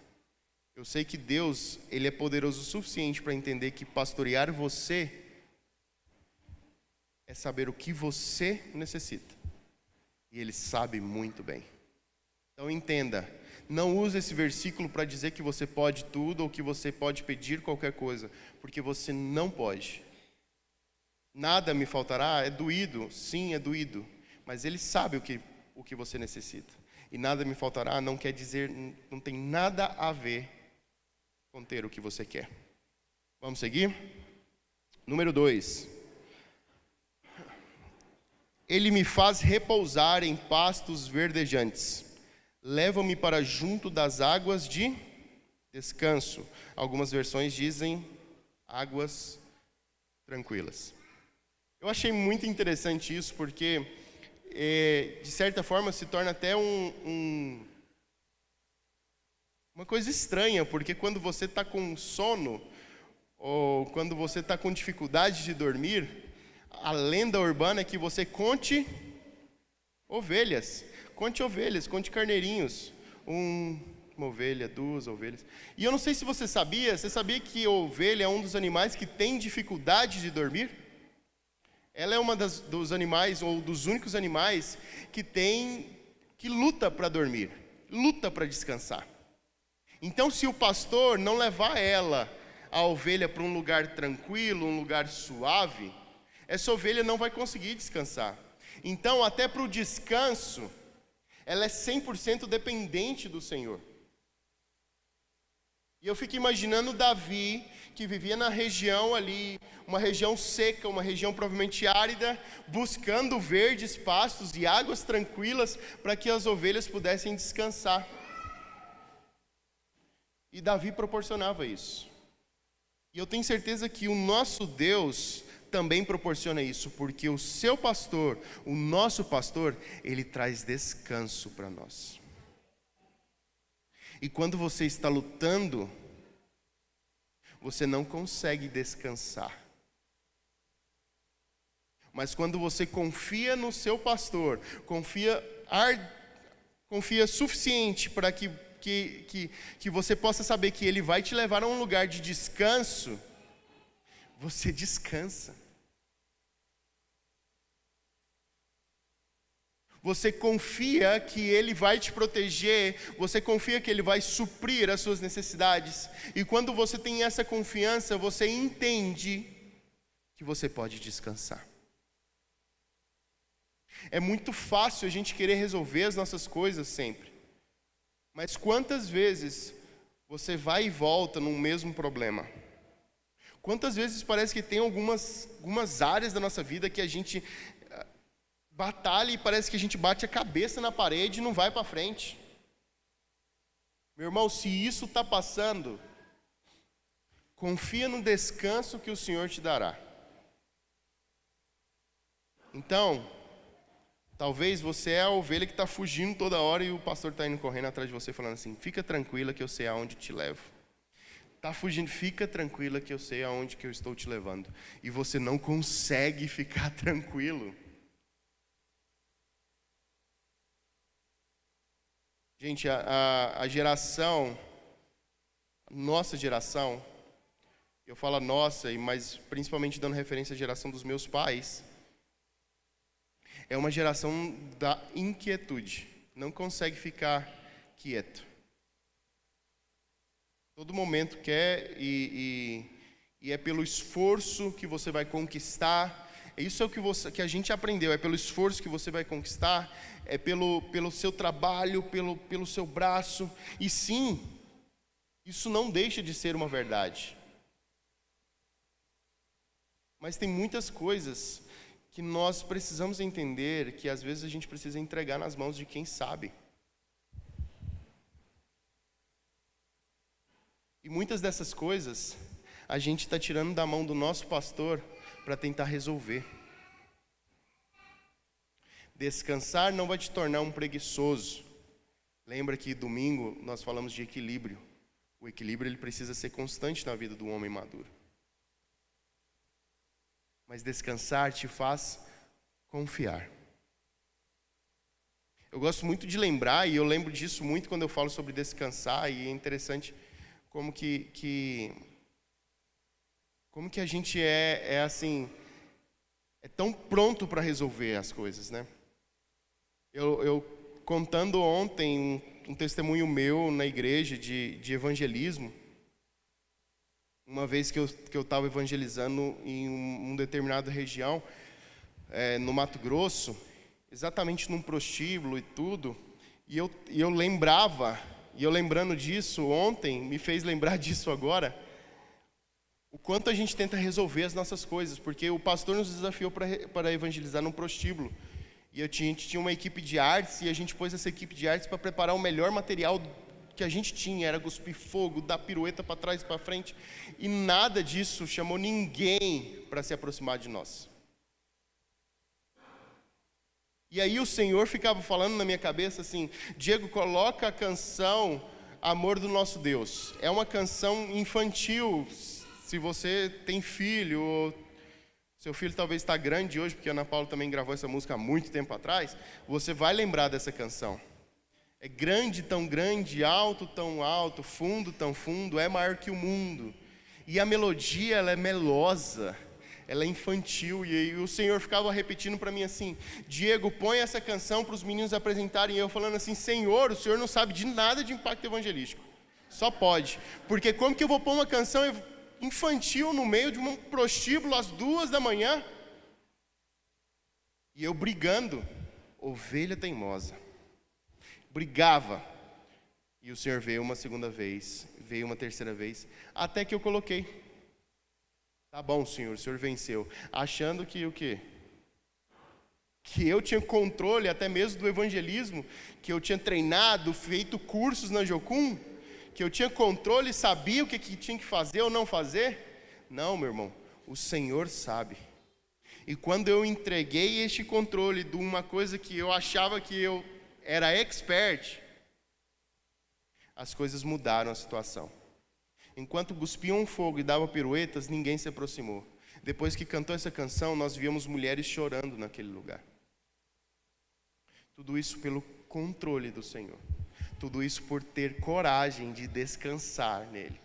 Eu sei que Deus, Ele é poderoso o suficiente para entender que pastorear você é saber o que você necessita. E Ele sabe muito bem. Então entenda, não use esse versículo para dizer que você pode tudo ou que você pode pedir qualquer coisa, porque você não pode. Nada me faltará, é doído, sim, é doído, mas Ele sabe o que você necessita. E nada me faltará não quer dizer, não tem nada a ver com ter o que você quer. Vamos seguir? Número 2. Ele me faz repousar em pastos verdejantes. Leva-me para junto das águas de descanso. Algumas versões dizem águas tranquilas. Eu achei muito interessante isso, porque, de certa forma, se torna até uma coisa estranha, porque quando você está com sono, ou quando você está com dificuldade de dormir, a lenda urbana é que você conte ovelhas, conte carneirinhos, uma ovelha, 2 ovelhas. E eu não sei se você sabia que a ovelha é um dos animais que tem dificuldade de dormir? Ela é uma dos animais, ou dos únicos animais, que luta para dormir, luta para descansar. Então, se o pastor não levar a ovelha para um lugar tranquilo, um lugar suave, essa ovelha não vai conseguir descansar. Então, até para o descanso, ela é 100% dependente do Senhor. E eu fico imaginando Davi, que vivia na região ali, uma região seca, uma região provavelmente árida, buscando verdes pastos e águas tranquilas para que as ovelhas pudessem descansar. E Davi proporcionava isso. E eu tenho certeza que o nosso Deus também proporciona isso, porque o seu pastor, o nosso pastor, ele traz descanso para nós. E quando você está lutando, você não consegue descansar. Mas quando você confia no seu pastor, confia suficiente para que você possa saber que ele vai te levar a um lugar de descanso, você descansa. Você confia que Ele vai te proteger, você confia que Ele vai suprir as suas necessidades. E quando você tem essa confiança, você entende que você pode descansar. É muito fácil a gente querer resolver as nossas coisas sempre. Mas quantas vezes você vai e volta no mesmo problema? Quantas vezes parece que tem algumas áreas da nossa vida que a gente batalha e parece que a gente bate a cabeça na parede e não vai para frente. Meu irmão, se isso está passando, confia no descanso que o Senhor te dará. Então, talvez você é a ovelha que está fugindo toda hora e o pastor está indo correndo atrás de você falando assim, fica tranquila que eu sei aonde te levo. Está fugindo, fica tranquila que eu sei aonde que eu estou te levando. E você não consegue ficar tranquilo. Gente, a geração, nossa geração, eu falo nossa, mas principalmente dando referência à geração dos meus pais, é uma geração da inquietude, não consegue ficar quieto. Todo momento quer e é pelo esforço que você vai conquistar. Isso é o que a gente aprendeu, é pelo esforço que você vai conquistar, é pelo seu trabalho, pelo seu braço. E sim, isso não deixa de ser uma verdade. Mas tem muitas coisas que nós precisamos entender que às vezes a gente precisa entregar nas mãos de quem sabe. E muitas dessas coisas a gente está tirando da mão do nosso pastor para tentar resolver. Descansar não vai te tornar um preguiçoso. Lembra que domingo nós falamos de equilíbrio. O equilíbrio ele precisa ser constante na vida do homem maduro. Mas descansar te faz confiar. Eu gosto muito de lembrar, e eu lembro disso muito quando eu falo sobre descansar, e é interessante como que a gente é assim, é tão pronto para resolver as coisas, né? Eu contando ontem um testemunho meu na igreja de evangelismo, uma vez que eu estava evangelizando em uma determinada região, no Mato Grosso, exatamente num prostíbulo e tudo, e eu lembrando disso ontem, me fez lembrar disso agora, o quanto a gente tenta resolver as nossas coisas, porque o pastor nos desafiou para evangelizar num prostíbulo. E a gente tinha uma equipe de artes, e a gente pôs essa equipe de artes para preparar o melhor material que a gente tinha. Era cuspir fogo, dar pirueta para trás e para frente. E nada disso chamou ninguém para se aproximar de nós. E aí o Senhor ficava falando na minha cabeça assim: Diego, coloca a canção Amor do Nosso Deus. É uma canção infantil. Se você tem filho, ou seu filho talvez está grande hoje, porque a Ana Paula também gravou essa música há muito tempo atrás, você vai lembrar dessa canção. É grande, tão alto, fundo, tão fundo, é maior que o mundo. E a melodia, ela é melosa, ela é infantil. E aí o Senhor ficava repetindo para mim assim: Diego, põe essa canção para os meninos apresentarem. E eu falando assim: Senhor, o Senhor não sabe de nada de impacto evangelístico. Só pode. Porque como que eu vou pôr uma canção infantil no meio de um prostíbulo às 2 da manhã? E eu brigando, ovelha teimosa. Brigava. E o Senhor veio uma segunda vez, veio uma terceira vez, até que eu coloquei. Tá bom, Senhor, o Senhor venceu. Achando que o quê? Que eu tinha controle até mesmo do evangelismo, que eu tinha treinado, feito cursos na Jocum, que eu tinha controle, sabia o que tinha que fazer ou não fazer. Não, meu irmão, o Senhor sabe. E quando eu entreguei este controle de uma coisa que eu achava que eu era expert, as coisas mudaram a situação. Enquanto cuspiam fogo e davam piruetas, ninguém se aproximou. Depois que cantou essa canção, nós víamos mulheres chorando naquele lugar. Tudo isso pelo controle do Senhor. Tudo isso por ter coragem de descansar nele.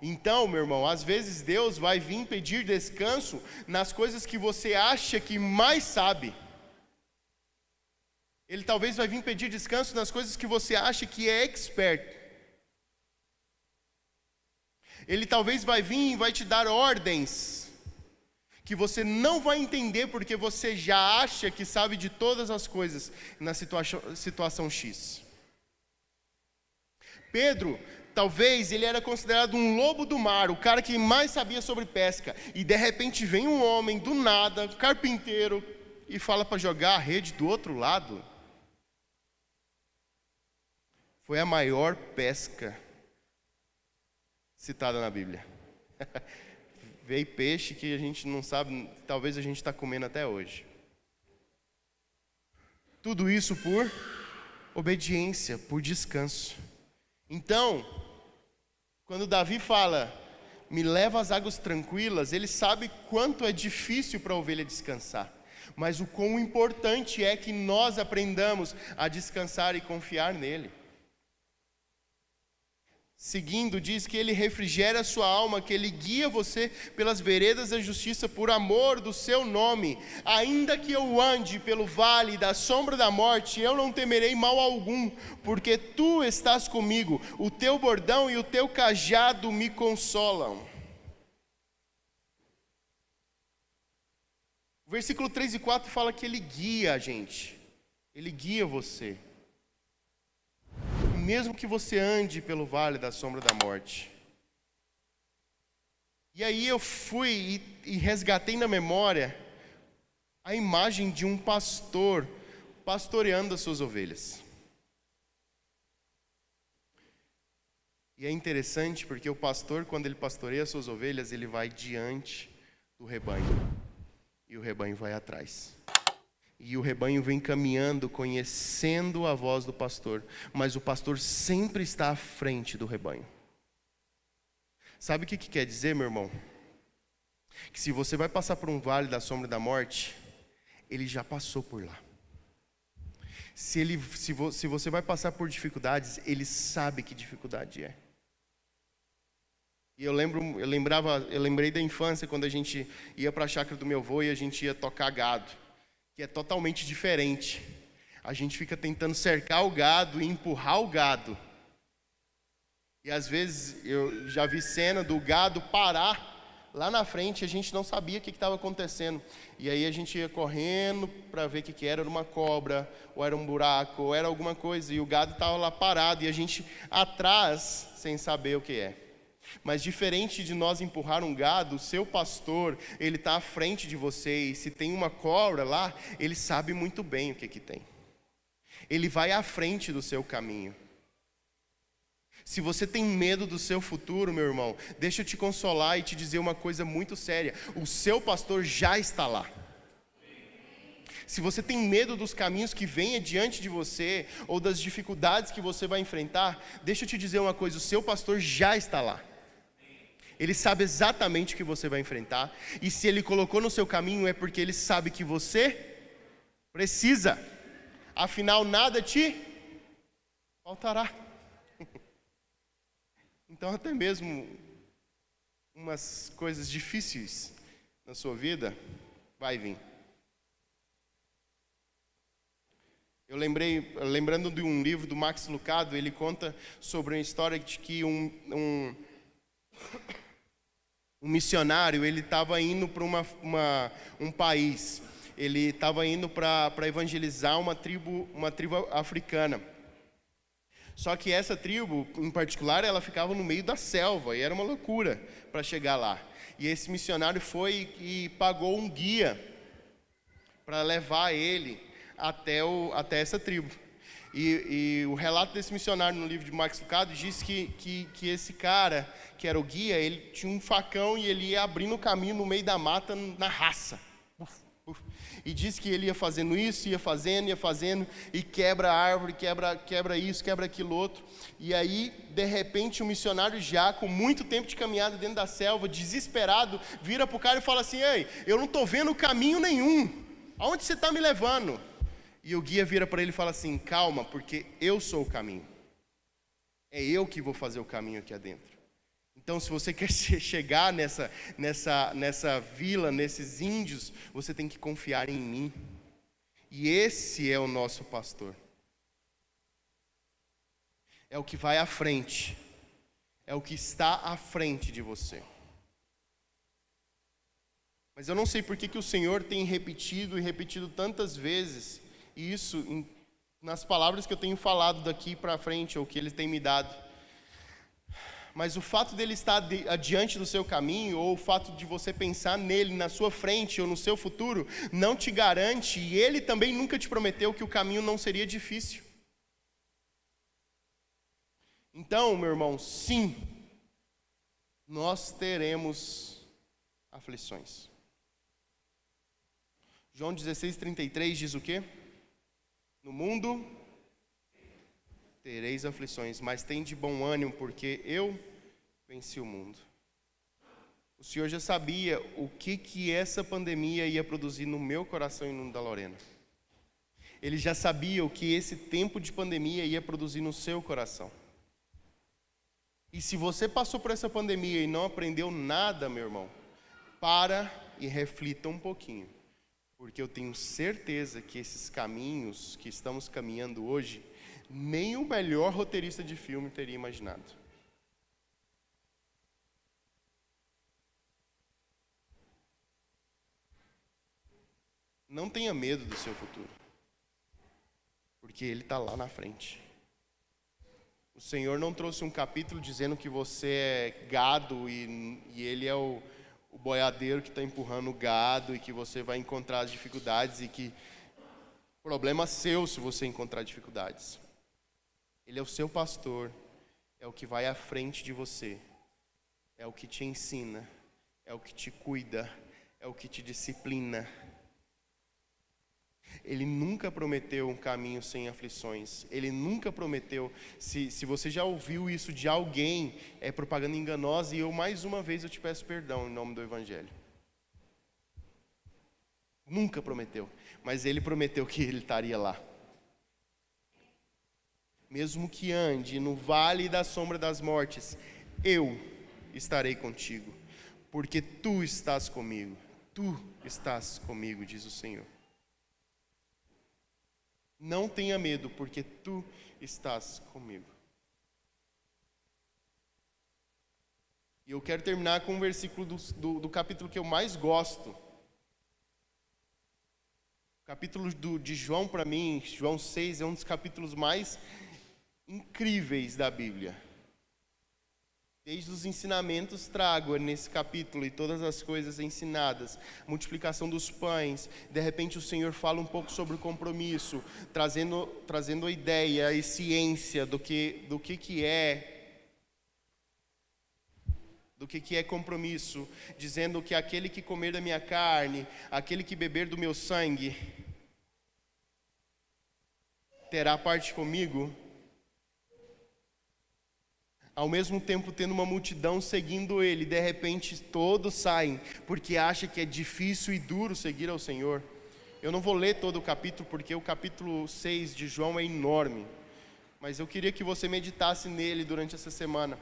Então, meu irmão, às vezes Deus vai vir pedir descanso nas coisas que você acha que mais sabe. Ele talvez vai vir pedir descanso nas coisas que você acha que é expert. Ele talvez vai vir e vai te dar ordens que você não vai entender porque você já acha que sabe de todas as coisas na situação X. Pedro, talvez ele era considerado um lobo do mar, o cara que mais sabia sobre pesca. E de repente vem um homem do nada, carpinteiro, e fala para jogar a rede do outro lado. Foi a maior pesca citada na Bíblia. Veio peixe que a gente não sabe, talvez a gente está comendo até hoje. Tudo isso por obediência, por descanso. Então, quando Davi fala, me leva às águas tranquilas, ele sabe quanto é difícil para a ovelha descansar. Mas o quão importante é que nós aprendamos a descansar e confiar nele. Seguindo, diz que ele refrigera a sua alma, que ele guia você pelas veredas da justiça por amor do seu nome. Ainda que eu ande pelo vale da sombra da morte, eu não temerei mal algum, porque tu estás comigo, o teu bordão e o teu cajado me consolam. O versículo 3 e 4 fala que ele guia a gente, ele guia você. Mesmo que você ande pelo vale da sombra da morte. E aí eu fui e resgatei na memória a imagem de um pastor pastoreando as suas ovelhas. E é interessante porque o pastor, quando ele pastoreia as suas ovelhas, ele vai diante do rebanho. E o rebanho vai atrás. E o rebanho vem caminhando, conhecendo a voz do pastor. Mas o pastor sempre está à frente do rebanho. Sabe o que quer dizer, meu irmão? Que se você vai passar por um vale da sombra da morte, ele já passou por lá. Se você vai passar por dificuldades, ele sabe que dificuldade é. E eu lembrei da infância, quando a gente ia para a chácara do meu avô e a gente ia tocar gado, que é totalmente diferente. A gente fica tentando cercar o gado e empurrar o gado. E às vezes eu já vi cena do gado parar lá na frente, a gente não sabia o que estava acontecendo. E aí a gente ia correndo para ver o que era uma cobra, ou era um buraco, ou era alguma coisa. E o gado estava lá parado e a gente atrás sem saber o que é. Mas diferente de nós empurrar um gado, o seu pastor, ele está à frente de você. E se tem uma cobra lá, ele sabe muito bem o que tem. Ele vai à frente do seu caminho. Se você tem medo do seu futuro, meu irmão, deixa eu te consolar e te dizer uma coisa muito séria. O seu pastor já está lá. Se você tem medo dos caminhos que vêm adiante de você, ou das dificuldades que você vai enfrentar, deixa eu te dizer uma coisa, o seu pastor já está lá. Ele sabe exatamente o que você vai enfrentar, e se ele colocou no seu caminho é porque ele sabe que você precisa. Afinal, nada te faltará. Então, até mesmo umas coisas difíceis na sua vida vai vir. Lembrando de um livro do Max Lucado, ele conta sobre uma história de que um missionário, ele estava indo para um país, ele estava indo para evangelizar uma tribo africana. Só que essa tribo, em particular, ela ficava no meio da selva, e era uma loucura para chegar lá. E esse missionário foi e pagou um guia para levar ele até essa tribo. E o relato desse missionário no livro de Max Lucado diz que esse cara, que era o guia, ele tinha um facão e ele ia abrindo o caminho no meio da mata na raça. E diz que ele ia fazendo isso, ia fazendo, e quebra a árvore, quebra isso, quebra aquilo outro. E aí, de repente, o missionário já, com muito tempo de caminhada dentro da selva, desesperado, vira para o cara e fala assim: ei, eu não estou vendo caminho nenhum, aonde você está me levando? E o guia vira para ele e fala assim: calma, porque eu sou o caminho. É eu que vou fazer o caminho aqui adentro. Então, se você quer chegar nessa vila, nesses índios, você tem que confiar em mim. E esse é o nosso pastor. É o que vai à frente. É o que está à frente de você. Mas eu não sei por que o Senhor tem repetido e repetido tantas vezes isso nas palavras que eu tenho falado daqui para frente, ou que Ele tem me dado. Mas o fato dele estar adiante do seu caminho, ou o fato de você pensar nele, na sua frente ou no seu futuro, não te garante, e ele também nunca te prometeu que o caminho não seria difícil. Então, meu irmão, sim, nós teremos aflições. João 16:33 diz o quê? No mundo tereis aflições, mas tende bom ânimo, porque eu venci o mundo. O Senhor já sabia o que essa pandemia ia produzir no meu coração e no da Lorena. Ele já sabia o que esse tempo de pandemia ia produzir no seu coração. E se você passou por essa pandemia e não aprendeu nada, meu irmão, para e reflita um pouquinho. Porque eu tenho certeza que esses caminhos que estamos caminhando hoje, nem o melhor roteirista de filme teria imaginado. Não tenha medo do seu futuro, porque ele está lá na frente. O Senhor não trouxe um capítulo dizendo que você é gado e ele é o o boiadeiro que está empurrando o gado e que você vai encontrar as dificuldades e que problema seu se você encontrar dificuldades. Ele é o seu pastor, é o que vai à frente de você, é o que te ensina, é o que te cuida, é o que te disciplina. Ele nunca prometeu um caminho sem aflições. Ele nunca prometeu. Se você já ouviu isso de alguém, é propaganda enganosa. E mais uma vez eu te peço perdão em nome do Evangelho. Nunca prometeu. Mas ele prometeu que ele estaria lá. Mesmo que ande no vale da sombra das mortes, eu estarei contigo. Porque tu estás comigo. Tu estás comigo, diz o Senhor. Não tenha medo, porque tu estás comigo. E eu quero terminar com um versículo do capítulo que eu mais gosto. O capítulo de João, para mim, João 6, é um dos capítulos mais incríveis da Bíblia. Desde os ensinamentos trago nesse capítulo e todas as coisas ensinadas, multiplicação dos pães, de repente o Senhor fala um pouco sobre o compromisso, trazendo a ideia e ciência do que é compromisso, dizendo que aquele que comer da minha carne, aquele que beber do meu sangue, terá parte comigo. Ao mesmo tempo tendo uma multidão seguindo ele, de repente todos saem, porque acham que é difícil e duro seguir ao Senhor. Eu não vou ler todo o capítulo, porque o capítulo 6 de João é enorme, mas eu queria que você meditasse nele durante essa semana.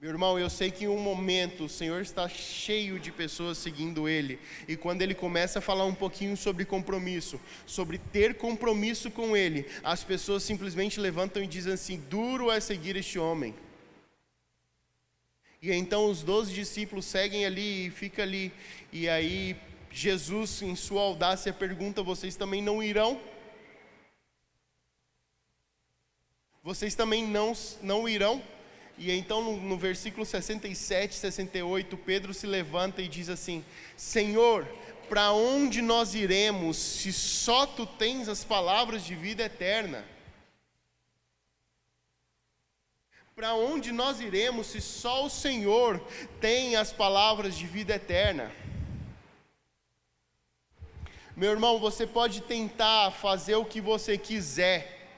Meu irmão, eu sei que em um momento o Senhor está cheio de pessoas seguindo Ele. E quando Ele começa a falar um pouquinho sobre compromisso, sobre ter compromisso com Ele, as pessoas simplesmente levantam e dizem assim: duro é seguir este homem. E então os 12 discípulos seguem ali e ficam ali. E aí Jesus, em sua audácia, pergunta: vocês também não irão? Vocês também não irão? E então no versículo 67, 68, Pedro se levanta e diz assim: Senhor, para onde nós iremos se só Tu tens as palavras de vida eterna? Para onde nós iremos se só o Senhor tem as palavras de vida eterna? Meu irmão, você pode tentar fazer o que você quiser.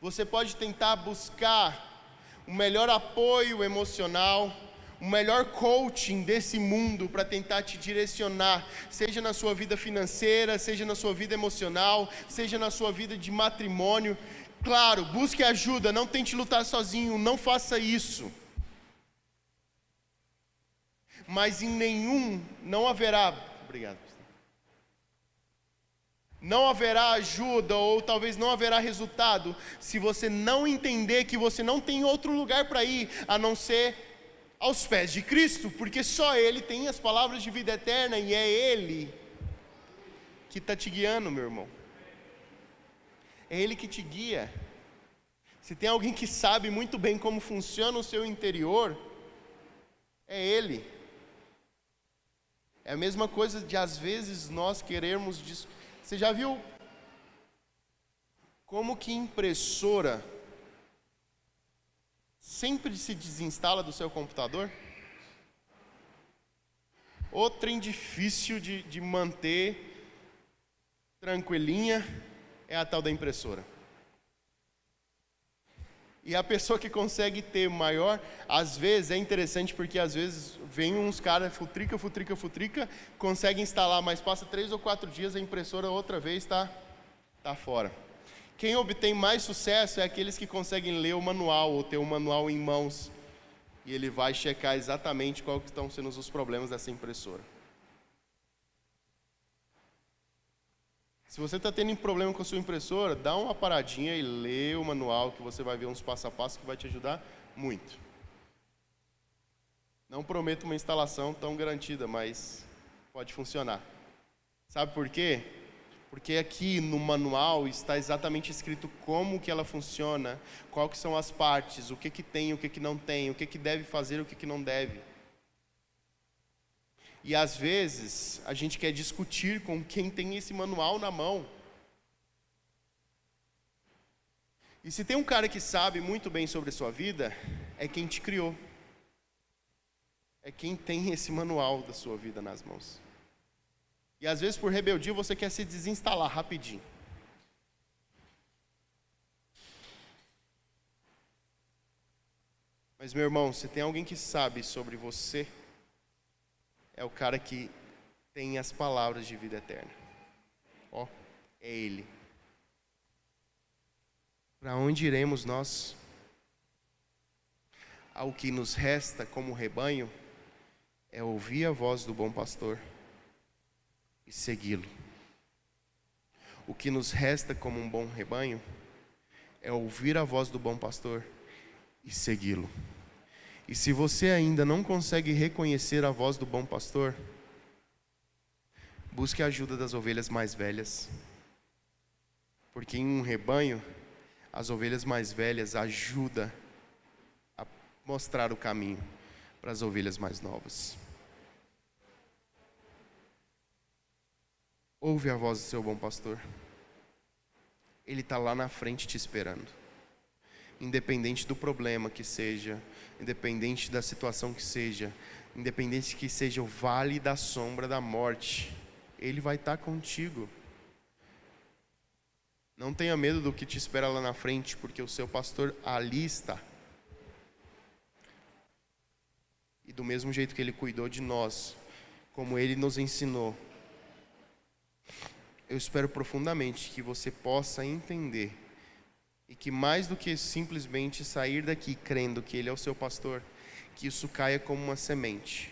Você pode tentar buscar o melhor apoio emocional, o melhor coaching desse mundo para tentar te direcionar, seja na sua vida financeira, seja na sua vida emocional, seja na sua vida de matrimônio. Claro, busque ajuda, não tente lutar sozinho, não faça isso. Mas em nenhum, não haverá, obrigado. Não haverá ajuda ou talvez não haverá resultado se você não entender que você não tem outro lugar para ir a não ser aos pés de Cristo, porque só Ele tem as palavras de vida eterna e é Ele que está te guiando, meu irmão. É Ele que te guia. Se tem alguém que sabe muito bem como funciona o seu interior, é Ele. É a mesma coisa de às vezes nós querermos Você já viu como que impressora sempre se desinstala do seu computador? O trem difícil de manter tranquilinha é a tal da impressora. E a pessoa que consegue ter maior, às vezes é interessante porque às vezes vem uns caras, futrica, consegue instalar, mas passa 3 ou 4 dias, a impressora outra vez está fora. Quem obtém mais sucesso é aqueles que conseguem ler o manual ou ter o manual em mãos. E ele vai checar exatamente quais estão sendo os problemas dessa impressora. Se você está tendo problema com a sua impressora, dá uma paradinha e lê o manual, que você vai ver uns passo a passo que vai te ajudar muito. Não prometo uma instalação tão garantida, mas pode funcionar. Sabe por quê? Porque aqui no manual está exatamente escrito como que ela funciona, qual que são as partes, o que tem, o que não tem, o que deve fazer, o que não deve. E às vezes a gente quer discutir com quem tem esse manual na mão. E se tem um cara que sabe muito bem sobre a sua vida, é quem te criou. É quem tem esse manual da sua vida nas mãos. E às vezes por rebeldia você quer se desinstalar rapidinho. Mas meu irmão, se tem alguém que sabe sobre você, é o cara que tem as palavras de vida eterna. Ó, é Ele. Para onde iremos nós? Ao que nos resta como rebanho é ouvir a voz do bom pastor e segui-lo. O que nos resta como um bom rebanho é ouvir a voz do bom pastor e segui-lo. E se você ainda não consegue reconhecer a voz do bom pastor, busque a ajuda das ovelhas mais velhas. Porque em um rebanho, as ovelhas mais velhas ajudam a mostrar o caminho para as ovelhas mais novas. Ouve a voz do seu bom pastor. Ele está lá na frente te esperando. Independente do problema que seja, independente da situação que seja, independente que seja o vale da sombra da morte, Ele vai estar contigo. Não tenha medo do que te espera lá na frente, porque o seu pastor ali está. E do mesmo jeito que Ele cuidou de nós, como Ele nos ensinou, eu espero profundamente que você possa entender e que mais do que simplesmente sair daqui crendo que Ele é o seu pastor, que isso caia como uma semente.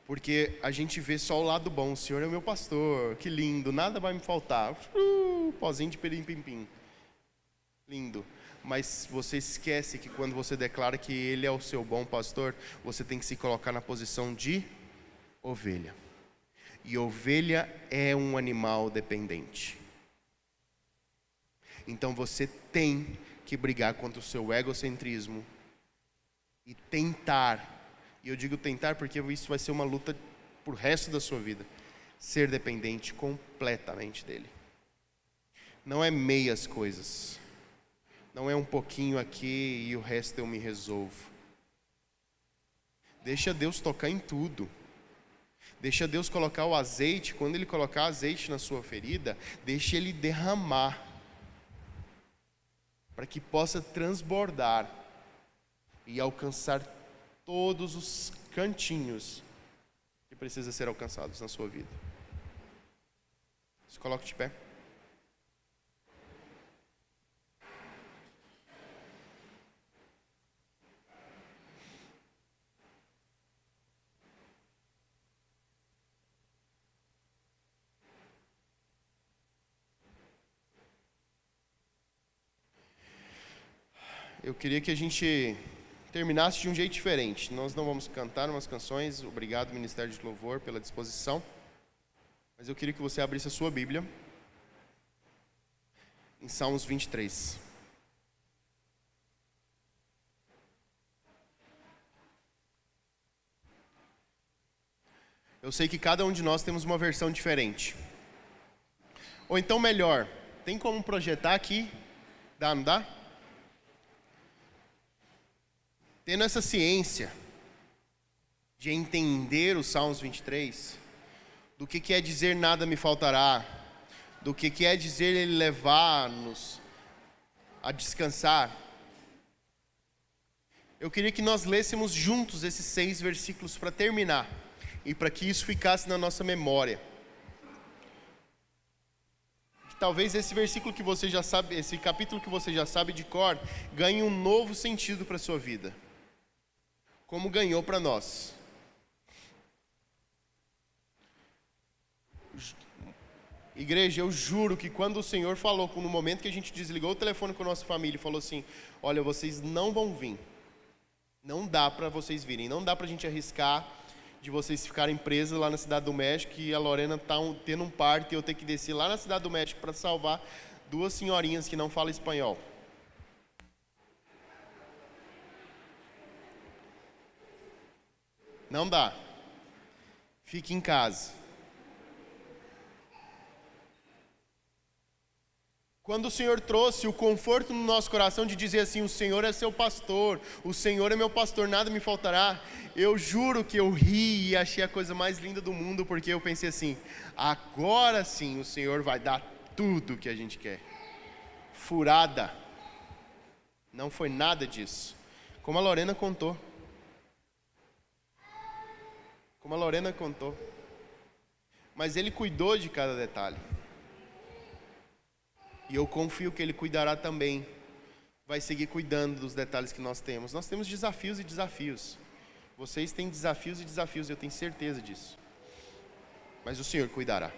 Porque a gente vê só o lado bom, o Senhor é o meu pastor, que lindo, nada vai me faltar, pozinho de perim-pim-pim, lindo. Mas você esquece que quando você declara que Ele é o seu bom pastor, você tem que se colocar na posição de ovelha. E ovelha é um animal dependente. Então você tem que brigar contra o seu egocentrismo e tentar, e eu digo tentar porque isso vai ser uma luta pro resto da sua vida, ser dependente completamente dele. Não é meias coisas, não é um pouquinho aqui e o resto eu me resolvo. Deixa Deus tocar em tudo. Deixa Deus colocar o azeite. Quando Ele colocar azeite na sua ferida, deixa Ele derramar, para que possa transbordar e alcançar todos os cantinhos que precisam ser alcançados na sua vida. Se coloque de pé. Eu queria que a gente terminasse de um jeito diferente. Nós não vamos cantar umas canções. Obrigado, Ministério de Louvor, pela disposição. Mas eu queria que você abrisse a sua Bíblia em Salmos 23. Eu sei que cada um de nós temos uma versão diferente. Ou então melhor, tem como projetar aqui? Dá, não dá? Tendo essa ciência de entender os Salmos 23, do que quer dizer nada me faltará, do que quer dizer Ele levar-nos a descansar, eu queria que nós lêssemos juntos esses 6 versículos para terminar, e para que isso ficasse na nossa memória. Que talvez esse versículo que você já sabe, esse capítulo que você já sabe de cor, ganhe um novo sentido para a sua vida, como ganhou para nós. Igreja, eu juro que quando o Senhor falou, no momento que a gente desligou o telefone com a nossa família, falou assim: olha, vocês não vão vir, não dá para vocês virem, não dá para a gente arriscar de vocês ficarem presos lá na Cidade do México e a Lorena tá tendo um parto e eu ter que descer lá na Cidade do México para salvar 2 senhorinhas que não falam espanhol. Não dá. Fique em casa. Quando o Senhor trouxe o conforto no nosso coração de dizer assim, o Senhor é seu pastor, o Senhor é meu pastor, nada me faltará, eu juro que eu ri e achei a coisa mais linda do mundo, porque eu pensei assim, agora sim o Senhor vai dar tudo o que a gente quer. Furada. Não foi nada disso. Como a Lorena contou. Mas Ele cuidou de cada detalhe. E eu confio que Ele cuidará também. Vai seguir cuidando dos detalhes que nós temos. Nós temos desafios e desafios. Vocês têm desafios e desafios, eu tenho certeza disso. Mas o Senhor cuidará.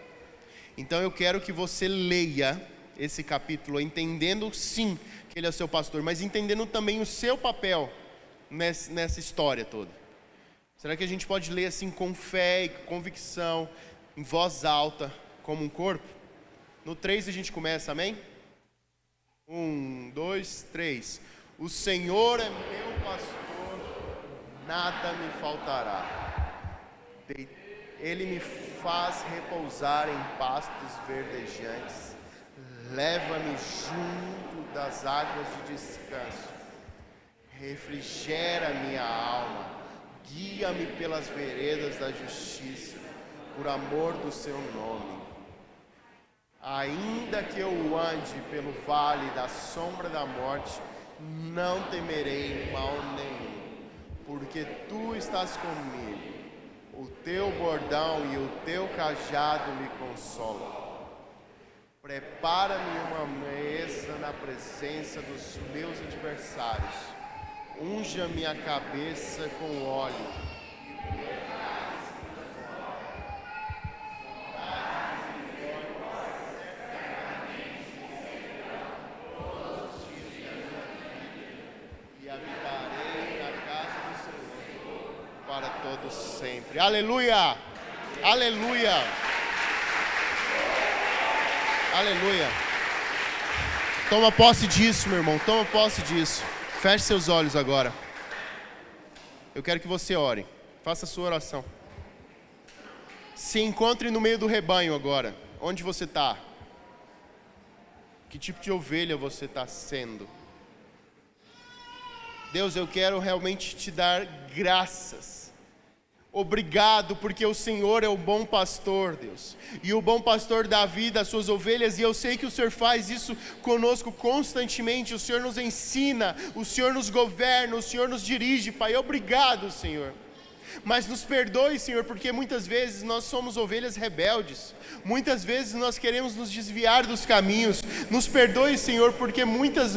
Então eu quero que você leia esse capítulo, entendendo sim que Ele é o seu pastor, mas entendendo também o seu papel nessa história toda. Será que a gente pode ler assim com fé e convicção, em voz alta, como um corpo? No 3 a gente começa, amém? 1, 2, 3. O Senhor é meu pastor, nada me faltará. Ele me faz repousar em pastos verdejantes. Leva-me junto das águas de descanso. Refrigera minha alma. Guia-me pelas veredas da justiça, por amor do seu nome. Ainda que eu ande pelo vale da sombra da morte, não temerei mal nenhum, porque tu estás comigo. O teu bordão e o teu cajado me consolam. Prepara-me uma mesa na presença dos meus adversários. Unja minha cabeça com óleo. Todos sempre. Aleluia! Aleluia! Aleluia! Toma posse disso, meu irmão. Toma posse disso. Feche seus olhos agora. Eu quero que você ore. Faça a sua oração. Se encontre no meio do rebanho agora. Onde você está? Que tipo de ovelha você está sendo? Deus, eu quero realmente te dar graças. Obrigado, porque o Senhor é o bom pastor, Deus. E o bom pastor dá vida às suas ovelhas, e eu sei que o Senhor faz isso conosco constantemente. O Senhor nos ensina, o Senhor nos governa, o Senhor nos dirige, Pai. Obrigado, Senhor. Mas nos perdoe, Senhor, porque muitas vezes nós somos ovelhas rebeldes. Muitas vezes nós queremos nos desviar dos caminhos. Nos perdoe, Senhor, porque muitas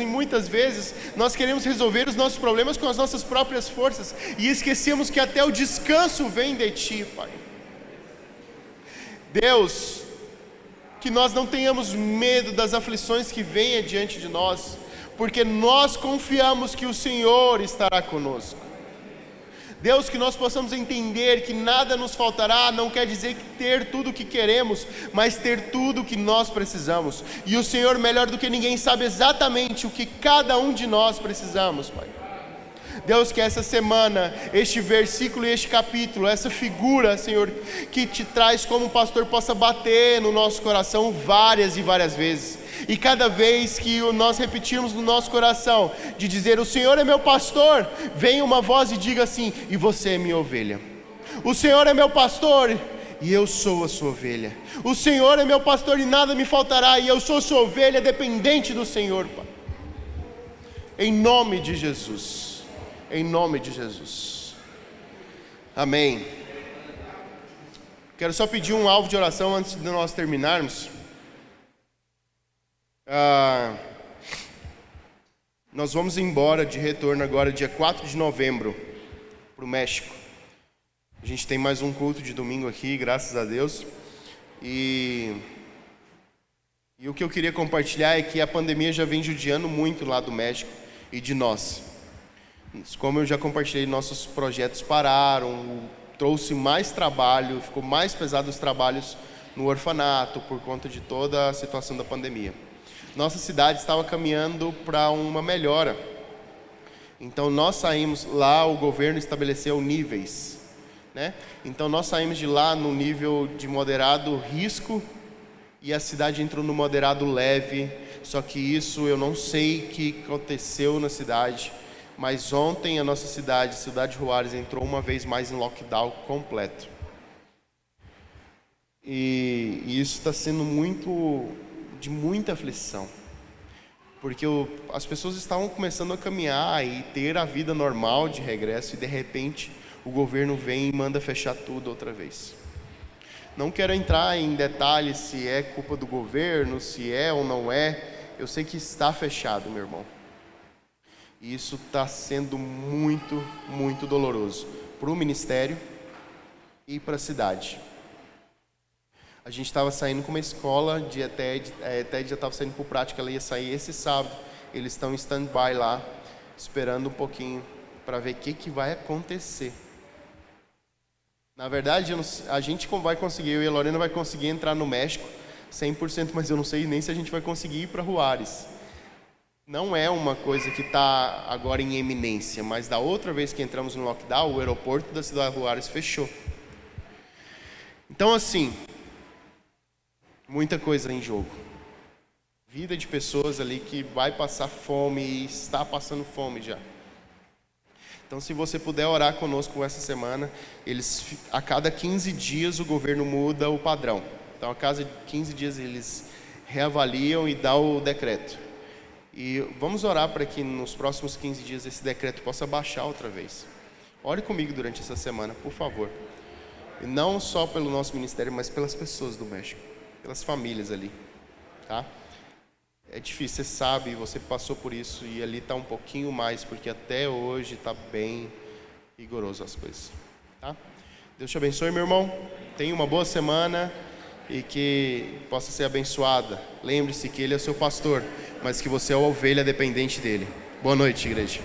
vezes nós queremos resolver os nossos problemas com as nossas próprias forças e esquecemos que até o descanso vem de Ti, Pai. Deus, que nós não tenhamos medo das aflições que venham diante de nós, porque nós confiamos que o Senhor estará conosco. Deus, que nós possamos entender que nada nos faltará, não quer dizer que ter tudo o que queremos, mas ter tudo o que nós precisamos. E o Senhor, melhor do que ninguém, sabe exatamente o que cada um de nós precisamos, Pai. Deus, que essa semana, este versículo e este capítulo, essa figura, Senhor, que te traz como pastor, possa bater no nosso coração várias e várias vezes. E cada vez que nós repetirmos no nosso coração, de dizer, o Senhor é meu pastor, venha uma voz e diga assim, e você é minha ovelha. O Senhor é meu pastor, e eu sou a sua ovelha. O Senhor é meu pastor e nada me faltará, e eu sou sua ovelha dependente do Senhor, Pai. Em nome de Jesus. Em nome de Jesus. Amém. Quero só pedir um alvo de oração antes de nós terminarmos. Nós vamos embora de retorno agora dia 4 de novembro para o México. A gente tem mais um culto de domingo aqui, graças a Deus. E o que eu queria compartilhar é que a pandemia já vem judiando muito lá do México e de nós. Como eu já compartilhei, nossos projetos pararam, trouxe mais trabalho, ficou mais pesado os trabalhos no orfanato por conta de toda a situação da pandemia. Nossa cidade estava caminhando para uma melhora. Então nós saímos lá, o governo estabeleceu níveis, né? Então nós saímos de lá no nível de moderado risco e a cidade entrou no moderado leve. Só que isso eu não sei o que aconteceu na cidade, mas ontem a nossa cidade, Cidade Juárez, entrou uma vez mais em lockdown completo. E isso está sendo de muita aflição, porque as pessoas estavam começando a caminhar e ter a vida normal de regresso, e de repente o governo vem e manda fechar tudo outra vez. Não quero entrar em detalhes se é culpa do governo, se é ou não é. Eu sei que está fechado, meu irmão. E isso está sendo muito, muito doloroso para o ministério e para a cidade. A gente estava saindo com uma escola, a TED já estava saindo por prática, ela ia sair esse sábado. Eles estão em stand-by lá, esperando um pouquinho para ver o que vai acontecer. Na verdade, a gente vai conseguir, eu e a Lorena vai conseguir entrar no México 100%, mas eu não sei nem se a gente vai conseguir ir para Juárez. Não é uma coisa que está agora em eminência, mas da outra vez que entramos no lockdown, o aeroporto da cidade de Juárez fechou. Então, assim, muita coisa em jogo. Vida de pessoas ali que vai passar fome e está passando fome já. Então, se você puder orar conosco essa semana, a cada 15 dias o governo muda o padrão. Então, a cada 15 dias eles reavaliam e dão o decreto. E vamos orar para que nos próximos 15 dias esse decreto possa baixar outra vez. Ore comigo durante essa semana, por favor. E não só pelo nosso ministério, mas pelas pessoas do México, pelas famílias ali, tá? É difícil, você sabe, você passou por isso, e ali está um pouquinho mais, porque até hoje está bem rigoroso as coisas, tá? Deus te abençoe, meu irmão. Tenha uma boa semana e que possa ser abençoada. Lembre-se que Ele é seu pastor, mas que você é a ovelha dependente dEle. Boa noite, igreja.